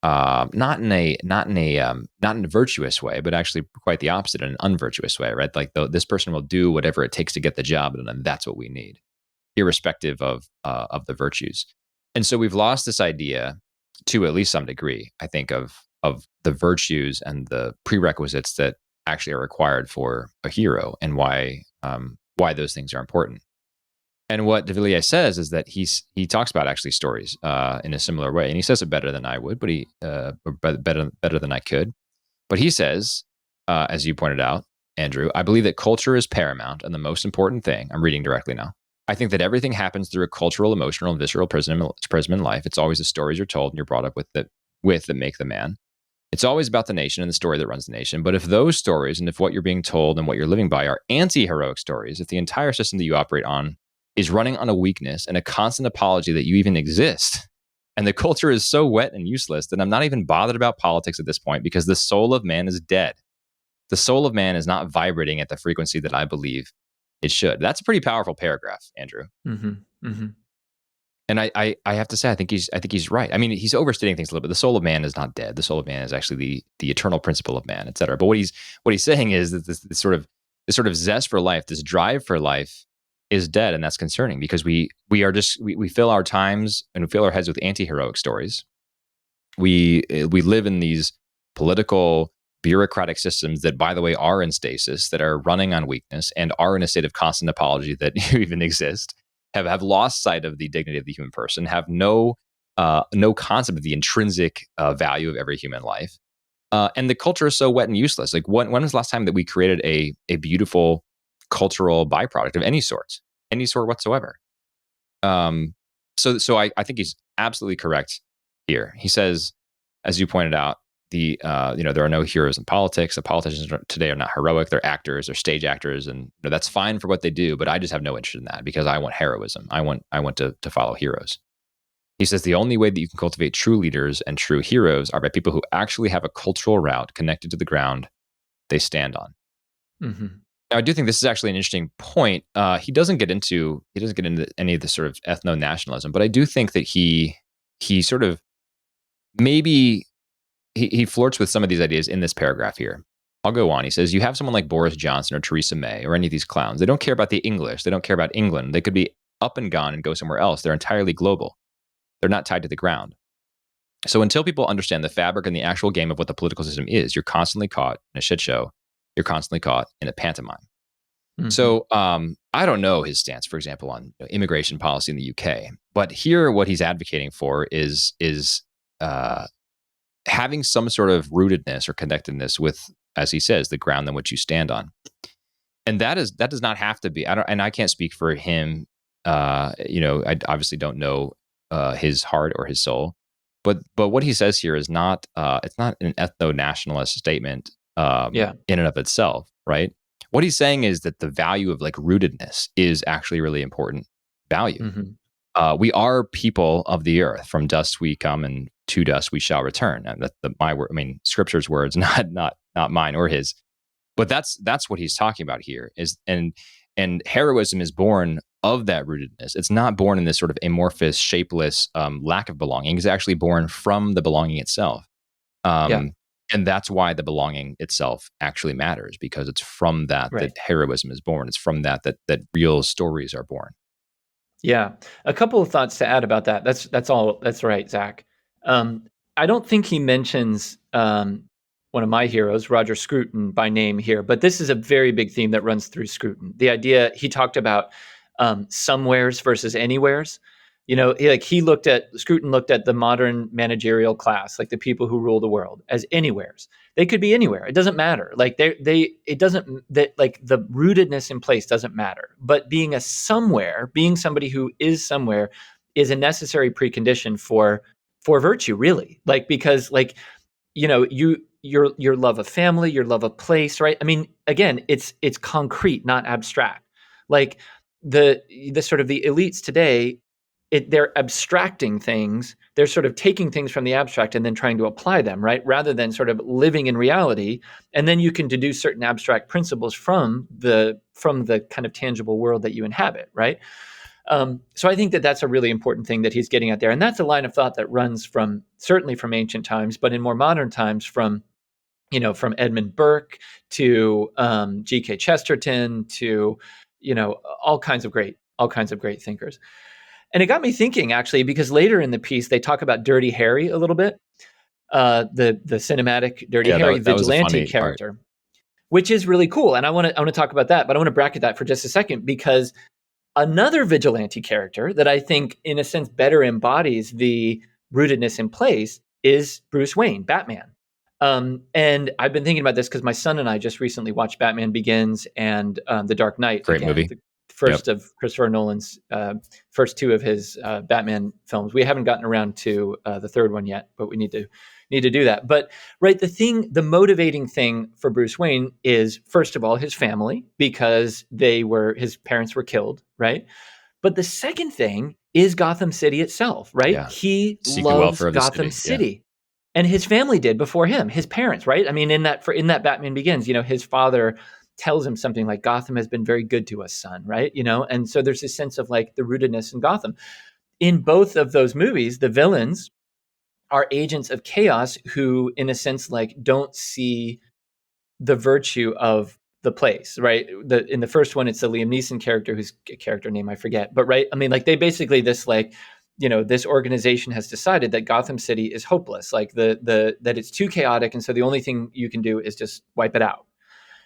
Not in a virtuous way, but actually quite the opposite, in an unvirtuous way, right? Like, this person will do whatever it takes to get the job done, and that's what we need, irrespective of the virtues. And so we've lost this idea, to at least some degree, I think, of the virtues and the prerequisites that actually are required for a hero, and why those things are important. And what de Villiers says is that he talks about actually stories in a similar way, and he says it better than I would, but better than I could. But he says, as you pointed out, Andrew, I believe that culture is paramount and the most important thing. I'm reading directly now. I think that everything happens through a cultural, emotional, and visceral prism in life. It's always the stories you're told and you're brought up with that make the man. It's always about the nation and the story that runs the nation. But if those stories and if what you're being told and what you're living by are anti-heroic stories, if the entire system that you operate on is running on a weakness and a constant apology that you even exist, and the culture is so wet and useless that I'm not even bothered about politics at this point because the soul of man is dead. The soul of man is not vibrating at the frequency that I believe it should. That's a pretty powerful paragraph, Andrew. Mm-hmm. Mm-hmm. And I have to say, I think he's right. I mean, he's overstating things a little bit. The soul of man is not dead. The soul of man is actually the eternal principle of man, et cetera. But what he's saying is that this sort of zest for life, this drive for life, is dead, and that's concerning because we fill our times and we fill our heads with anti-heroic stories. We live in these political bureaucratic systems that, by the way, are in stasis, that are running on weakness and are in a state of constant apology that you even exist. Have lost sight of the dignity of the human person, have no concept of the intrinsic value of every human life, and the culture is so wet and useless. Like when was the last time that we created a beautiful cultural byproduct of any sort whatsoever? So I think he's absolutely correct here. He says, as you pointed out, there are no heroes in politics. The politicians today are not heroic. They're actors. They're stage actors, and that's fine for what they do. But I just have no interest in that because I want heroism. I want to follow heroes. He says the only way that you can cultivate true leaders and true heroes are by people who actually have a cultural route connected to the ground they stand on. Mm-hmm. Now, I do think this is actually an interesting point. He doesn't get into any of the sort of ethno-nationalism, but I do think that he sort of maybe he flirts with some of these ideas in this paragraph here. I'll go on. He says, you have someone like Boris Johnson or Theresa May or any of these clowns. They don't care about the English. They don't care about England. They could be up and gone and go somewhere else. They're entirely global. They're not tied to the ground. So until people understand the fabric and the actual game of what the political system is, you're constantly caught in a shit show. You're constantly caught in a pantomime. Mm-hmm. So I don't know his stance, for example, on immigration policy in the UK. But here, what he's advocating for is having some sort of rootedness or connectedness with, as he says, the ground on which you stand on. And that does not have to be, I can't speak for him. I obviously don't know his heart or his soul, but what he says here is not, it's not an ethno-nationalist statement in and of itself, right? What he's saying is that the value of like rootedness is actually really important value. Mm-hmm. We are people of the earth. From dust we come, and to dust we shall return. And that's my word. I mean, Scripture's words, not mine or his. But that's what he's talking about here. And heroism is born of that rootedness. It's not born in this sort of amorphous, shapeless lack of belonging. It's actually born from the belonging itself. And that's why the belonging itself actually matters, because it's from that that heroism is born. It's from that real stories are born. Yeah. A couple of thoughts to add about that. That's all. That's right, Zach. I don't think he mentions one of my heroes, Roger Scruton, by name here, but this is a very big theme that runs through Scruton. The idea, he talked about somewheres versus anywheres. Scruton looked at the modern managerial class, like the people who rule the world, as anywheres. They could be anywhere. It doesn't matter. Like it doesn't, that like the rootedness in place doesn't matter. But being being somebody who is somewhere, is a necessary precondition for virtue, really. Like, because like, your love of family, your love of place, right? I mean, again, it's concrete, not abstract. Like the sort of the elites today, they're abstracting things. They're sort of taking things from the abstract and then trying to apply them, right? Rather than sort of living in reality. And then you can deduce certain abstract principles from the kind of tangible world that you inhabit, right? So I think that that's a really important thing that he's getting at there. And that's a line of thought that runs certainly from ancient times, but in more modern times from Edmund Burke to G.K. Chesterton to, all kinds of great thinkers. And it got me thinking, actually, because later in the piece, they talk about Dirty Harry a little bit, the cinematic Dirty Harry vigilante character, which is really cool. And I want to talk about that, but I want to bracket that for just a second, because Another vigilante character that I think, in a sense, better embodies the rootedness in place is Bruce Wayne, Batman. And I've been thinking about this because my son and I just recently watched Batman Begins and The Dark Knight Great again, movie. the Yep. first of Christopher Nolan's first two of his Batman films. We haven't gotten around to the third one yet, but we need to do that. But right, the motivating thing for Bruce Wayne is, first of all, his family, because his parents were killed, right? But the second thing is Gotham City itself, right? Yeah. He Seek the loves welfare of the Gotham city. Yeah. City. And his family did before him, his parents, right? I mean, in that Batman Begins, his father tells him something like, Gotham has been very good to us, son, right? And so there's this sense of like the rootedness in Gotham. In both of those movies, the villains are agents of chaos who, in a sense, like don't see the virtue of the place, right? In the first one, it's the Liam Neeson character, whose character name I forget, but right, I mean, like they basically this organization has decided that Gotham City is hopeless, like that it's too chaotic, and so the only thing you can do is just wipe it out.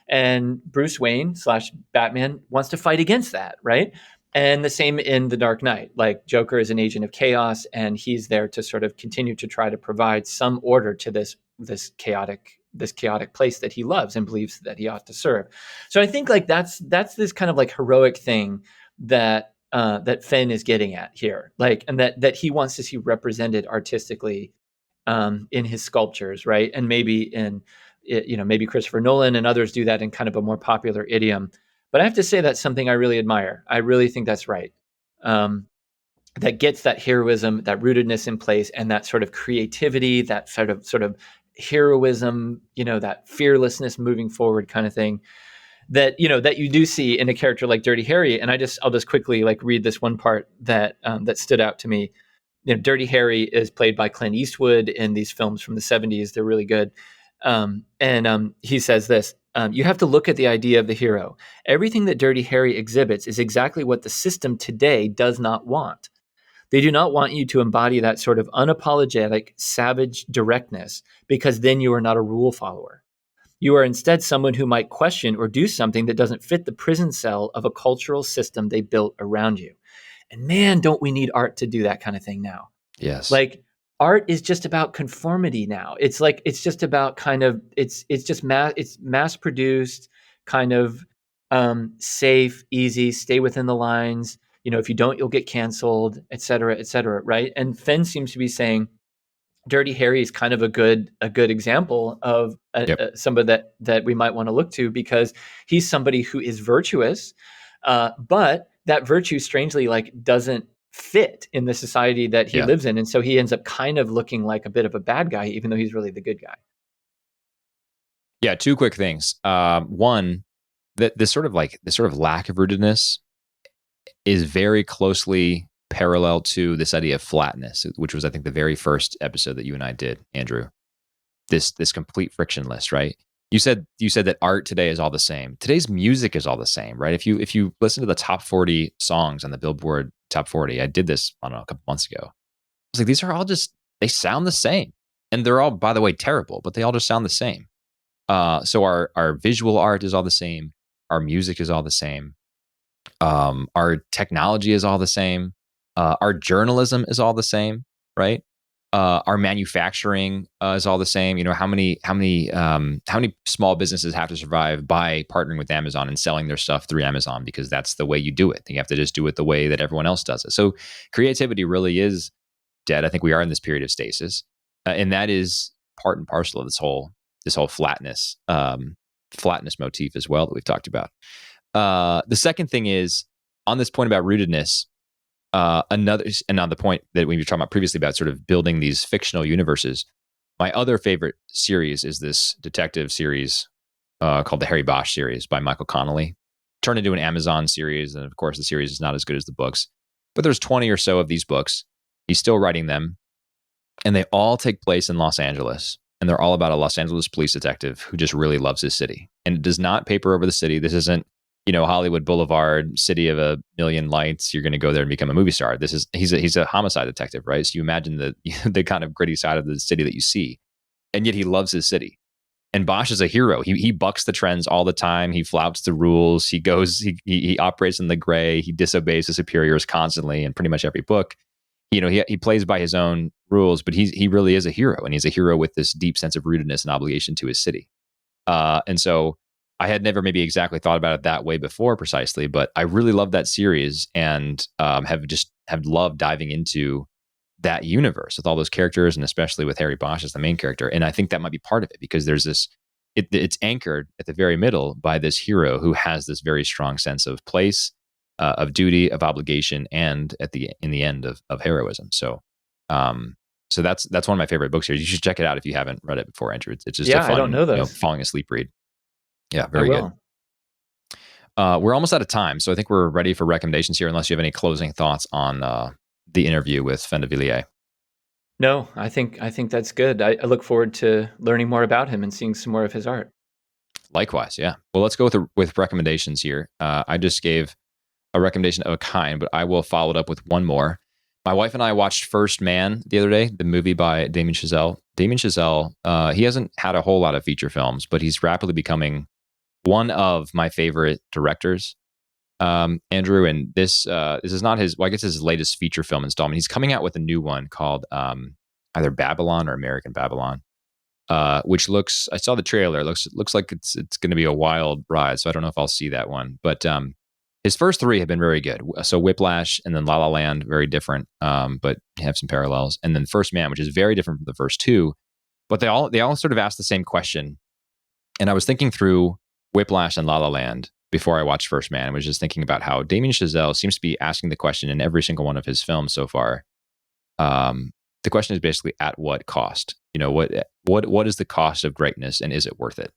And Bruce Wayne slash Batman wants to fight against that, right? And the same in The Dark Knight. Like Joker is an agent of chaos, and he's there to sort of continue to try to provide some order to this chaotic place that he loves and believes that he ought to serve. So I think like that's this kind of like heroic thing that Fen is getting at here, like, and that he wants to see represented artistically in his sculptures, right? And maybe maybe Christopher Nolan and others do that in kind of a more popular idiom. But I have to say that's something I really admire. I really think that's right. Um, that gets that heroism, that rootedness in place, and that sort of creativity, that sort of heroism, that fearlessness moving forward kind of thing that you do see in a character like Dirty Harry. And I'll just quickly like read this one part that stood out to me. Dirty Harry is played by Clint Eastwood in these films from the 70s. They're really good. And he says this: you have to look at the idea of the hero. Everything that Dirty Harry exhibits is exactly what the system today does not want. They do not want you to embody that sort of unapologetic, savage directness, because then you are not a rule follower. You are instead someone who might question or do something that doesn't fit the prison cell of a cultural system they built around you. And man, don't we need art to do that kind of thing now? Yes. Like, art is just about conformity now. It's just about kind of it's mass produced, kind of safe, easy, stay within the lines. If you don't, you'll get canceled, et cetera, right? And Fenn seems to be saying Dirty Harry is kind of a good example of Yep. somebody that we might want to look to, because he's somebody who is virtuous, but that virtue strangely like doesn't fit in the society that he Yeah. lives in, and so he ends up kind of looking like a bit of a bad guy, even though he's really the good guy. Yeah. Two quick things. One, that this sort of lack of rootedness is very closely parallel to this idea of flatness, which was, I think, the very first episode that you and I did, Andrew. This complete frictionless, right? You said that art today is all the same. Today's music is all the same, right? If you listen to the top 40 songs on the Billboard Top 40, I did this, I don't know, a couple months ago. I was like, these are all just, they sound the same, and they're all, by the way, terrible, but they all just sound the same. So our visual art is all the same. Our music is all the same. Our technology is all the same. Our journalism is all the same, right? Our manufacturing is all the same. How many small businesses have to survive by partnering with Amazon and selling their stuff through Amazon, because that's the way you do it. You have to just do it the way that everyone else does it. So creativity really is dead. I think we are in this period of stasis, and that is part and parcel of this whole flatness motif as well that we've talked about. The second thing is, on this point about rootedness, and on the point that we were talking about previously about sort of building these fictional universes. My other favorite series is this detective series called the Harry Bosch series by Michael Connolly, turned into an Amazon series, and of course the series is not as good as the books. But there's 20 or so of these books. He's still writing them, and they all take place in Los Angeles. And they're all about a Los Angeles police detective who just really loves his city. And it does not paper over the city. This isn't, Hollywood Boulevard, city of a million lights. You're going to go there and become a movie star. He's a homicide detective, right? So you imagine the kind of gritty side of the city that you see, and yet he loves his city. And Bosch is a hero. He bucks the trends all the time. He flouts the rules. He operates in the gray. He disobeys his superiors constantly in pretty much every book. He plays by his own rules, but he really is a hero, and he's a hero with this deep sense of rootedness and obligation to his city. And so I had never maybe exactly thought about it that way before precisely, but I really love that series and have loved diving into that universe with all those characters, and especially with Harry Bosch as the main character. And I think that might be part of it, because there's it's anchored at the very middle by this hero who has this very strong sense of place, of duty, of obligation, and in the end of heroism. So that's one of my favorite books here. You should check it out if you haven't read it before, Andrew. It's just a Yeah, I don't fun, know those. falling asleep read. Yeah, I very good. will. We're almost out of time, so I think we're ready for recommendations here, unless you have any closing thoughts on the interview with Fen de Villiers. No, I think that's good. I look forward to learning more about him and seeing some more of his art. Likewise, yeah. Well, let's go with recommendations here. I just gave a recommendation of a kind, but I will follow it up with one more. My wife and I watched First Man the other day, the movie by Damien Chazelle. Damien Chazelle, he hasn't had a whole lot of feature films, but he's rapidly becoming one of my favorite directors, Andrew. And this is not his, well, I guess his latest feature film installment. He's coming out with a new one called either Babylon or American Babylon, which I saw the trailer. It looks like it's going to be a wild ride. So I don't know if I'll see that one, but his first three have been very good. So Whiplash and then La La Land, very different, but have some parallels. And then First Man, which is very different from the first two, but they all sort of ask the same question. And I was thinking through Whiplash and La La Land before I watched First Man. I was just thinking about how Damien Chazelle seems to be asking the question in every single one of his films so far. The question is basically, at what cost? What is the cost of greatness, and is it worth it?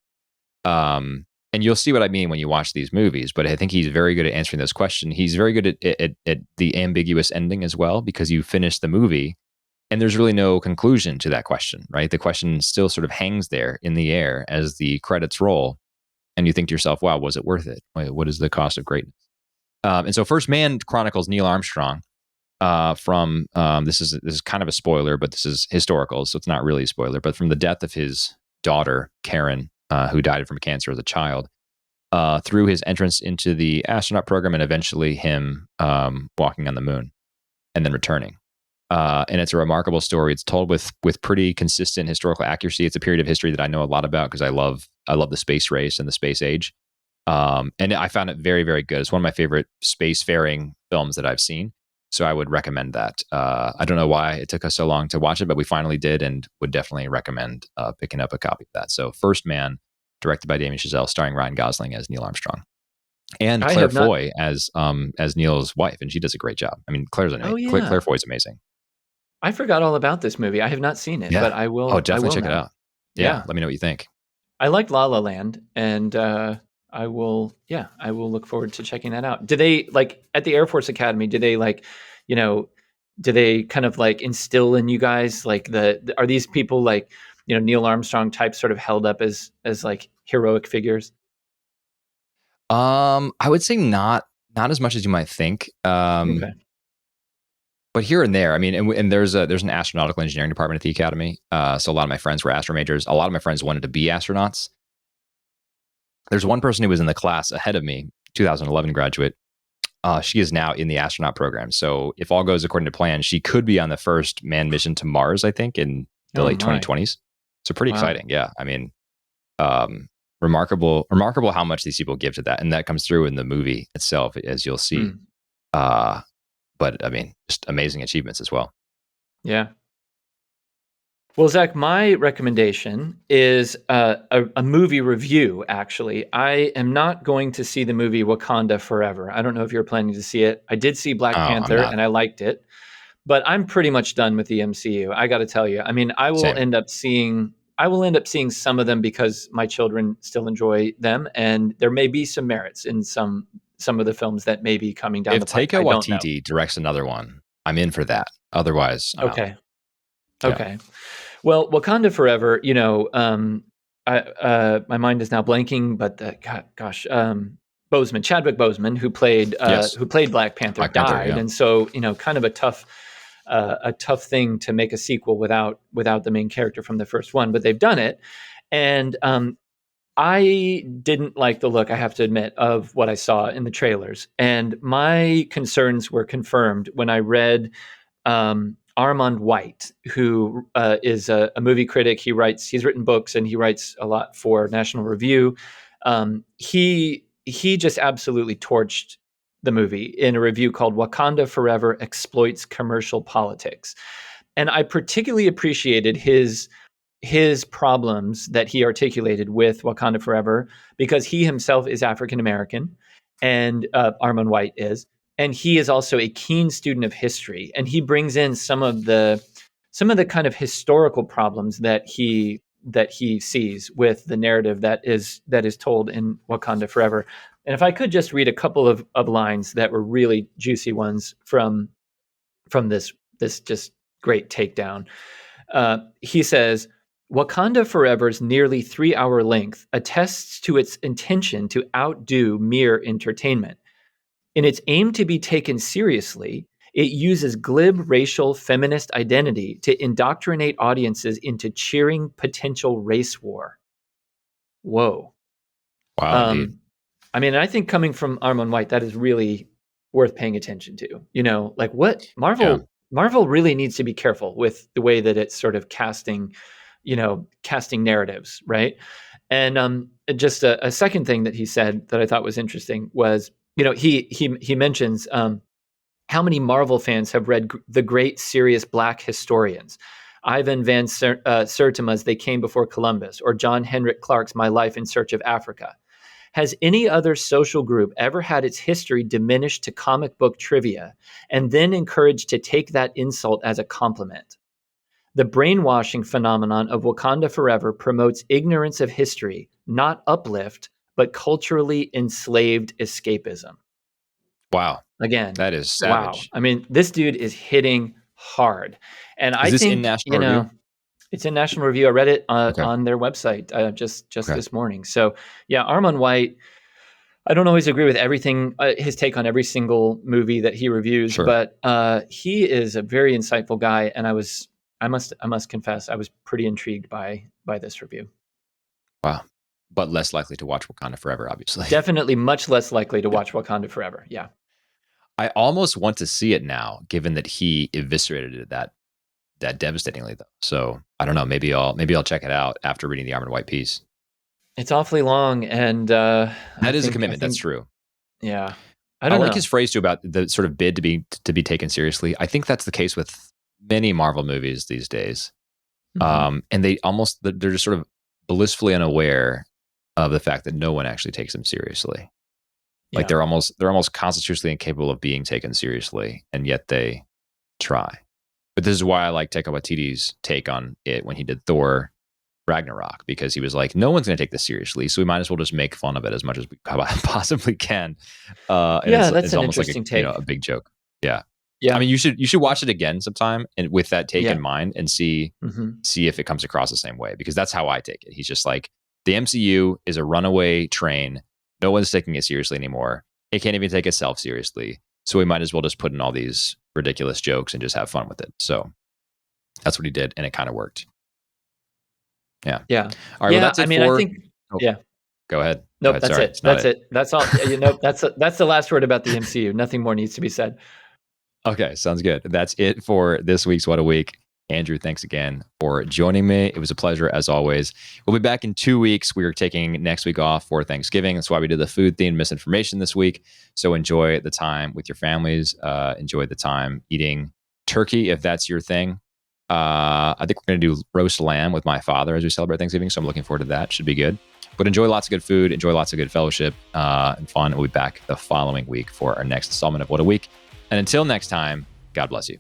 And you'll see what I mean when you watch these movies, but I think he's very good at answering this question. He's very good at the ambiguous ending as well, because you finish the movie and there's really no conclusion to that question, right? The question still sort of hangs there in the air as the credits roll, and you think to yourself, wow, was it worth it? What is the cost of greatness? And so First Man chronicles Neil Armstrong from this is kind of a spoiler, but this is historical, so it's not really a spoiler, but from the death of his daughter, Karen, who died from cancer as a child, through his entrance into the astronaut program, and eventually him walking on the moon and then returning. And it's a remarkable story. It's told with pretty consistent historical accuracy. It's a period of history that I know a lot about because I love the space race and the space age. And I found it very, very good. It's one of my favorite spacefaring films that I've seen. So I would recommend that. I don't know why it took us so long to watch it, but we finally did, and would definitely recommend picking up a copy of that. So First Man, directed by Damien Chazelle, starring Ryan Gosling as Neil Armstrong, and Claire Foy as Neil's wife, and she does a great job. I mean, Claire Foy's amazing. I forgot all about this movie. I have not seen it, but I will. Oh, definitely check it out. Yeah, let me know what you think. I liked La La Land, and I will look forward to checking that out. Do they, like, at the Air Force Academy, do they do they kind of like instill in you guys, like, are these people like, Neil Armstrong types sort of held up as like heroic figures? I would say not as much as you might think. Okay. But here and there, I mean, and there's an astronautical engineering department at the academy. So a lot of my friends were astro majors. A lot of my friends wanted to be astronauts. There's one person who was in the class ahead of me, 2011 graduate. She is now in the astronaut program. So if all goes according to plan, she could be on the first manned mission to Mars, I think, in the late 2020s. So pretty exciting. Yeah. I mean, remarkable how much these people give to that. And that comes through in the movie itself, as you'll see. But I mean, just amazing achievements as well. Yeah. Well, Zach, my recommendation is a movie review, actually. I am not going to see the movie Wakanda Forever. I don't know if you're planning to see it. I did see Black Panther, and I liked it. But I'm pretty much done with the MCU. I got to tell you. I mean, I will end up seeing some of them because my children still enjoy them, and there may be some merits in some of the films that may be coming down the pipe. If Taika Waititi directs another one, I'm in for that. Otherwise, I'm okay. Out. Okay. Yeah. Well, Wakanda Forever, my mind is now blanking, but Chadwick Boseman, who played Black Panther, died, and so kind of a tough thing to make a sequel without the main character from the first one, but they've done it, And I didn't like the look, I have to admit, of what I saw in the trailers. And my concerns were confirmed when I read Armand White, who is a movie critic. He's written books, and he writes a lot for National Review. He just absolutely torched the movie in a review called "Wakanda Forever Exploits Commercial Politics," and I particularly appreciated his problems that he articulated with Wakanda Forever, because he himself is African American, and Armand White is, and he is also a keen student of history, and he brings in some of the kind of historical problems that he sees with the narrative that is told in Wakanda Forever. And if I could just read a couple of lines that were really juicy ones from this just great takedown. He says, Wakanda Forever's nearly 3-hour length attests to its intention to outdo mere entertainment. In its aim to be taken seriously, it uses glib racial feminist identity to indoctrinate audiences into cheering potential race war. Whoa. Wow, indeed. Um, I mean, I think coming from Armand White, that is really worth paying attention to. Like what Yeah. Marvel really needs to be careful with the way that it's sort of casting narratives, right? And just a second thing that he said that I thought was interesting was, he mentions how many Marvel fans have read the great serious Black historians, Ivan van Sertima's They Came Before Columbus, or John Henrik Clarke's My Life in Search of Africa. Has any other social group ever had its history diminished to comic book trivia and then encouraged to take that insult as a compliment? The brainwashing phenomenon of Wakanda Forever promotes ignorance of history, not uplift, but culturally enslaved escapism. Wow. Again, That is wow. savage. I mean, this dude is hitting hard. And Is I this in think, National Review? it's in National Review. I read it Okay. on their website just Okay. this morning. So, yeah, Armand White, I don't always agree with everything, his take on every single movie that he reviews, Sure. but he is a very insightful guy, and I must confess, I was pretty intrigued by this review. Wow. But less likely to watch Wakanda Forever, obviously. Definitely much less likely to Yeah. watch Wakanda Forever. Yeah. I almost want to see it now, given that he eviscerated it that devastatingly, though. So I don't know. Maybe I'll check it out after reading the Armor and White piece. It's awfully long, and I That is a think, commitment. That's true. yeah, I I don't like his know. phrase too about the sort of bid to be taken seriously. I think that's the case with many Marvel movies these days. Mhm. And they're just sort of blissfully unaware of the fact that no one actually takes them seriously. Like Yeah. they're almost constitutionally incapable of being taken seriously, and yet they try. But this is why I like Taika Waititi's take on it when he did Thor Ragnarok, because he was like, no one's going to take this seriously, so we might as well just make fun of it as much as we possibly can. And Yeah, that's it's an almost like interesting take. a big joke. Yeah. I Yeah. mean, you should watch it again sometime, and with that take Yeah. in mind, and see Mhm. if it comes across the same way, because that's how I take it. He's just like, the MCU is a runaway train. No one's taking it seriously anymore. It can't even take itself seriously. So we might as well just put in all these ridiculous jokes and just have fun with it. So that's what he did, and it kind of worked. Yeah. Yeah. All right. Well, Yeah, that's I it mean, I for. think, Oh, yeah. go ahead. Go Nope, ahead. that's Sorry, it. it's not That's it. it. That's all. That's the last word about the MCU. Nothing more needs to be said. Okay, sounds good. That's it for this week's What a Week. Andrew, thanks again for joining me. It was a pleasure as always. We'll be back in 2 weeks. We are taking next week off for Thanksgiving. That's why we did the food themed misinformation this week. So enjoy the time with your families. Enjoy the time eating turkey if that's your thing. I think we're going to do roast lamb with my father as we celebrate Thanksgiving. So I'm looking forward to that. Should be good. But enjoy lots of good food. Enjoy lots of good fellowship and fun. We'll be back the following week for our next installment of What a Week. And until next time, God bless you.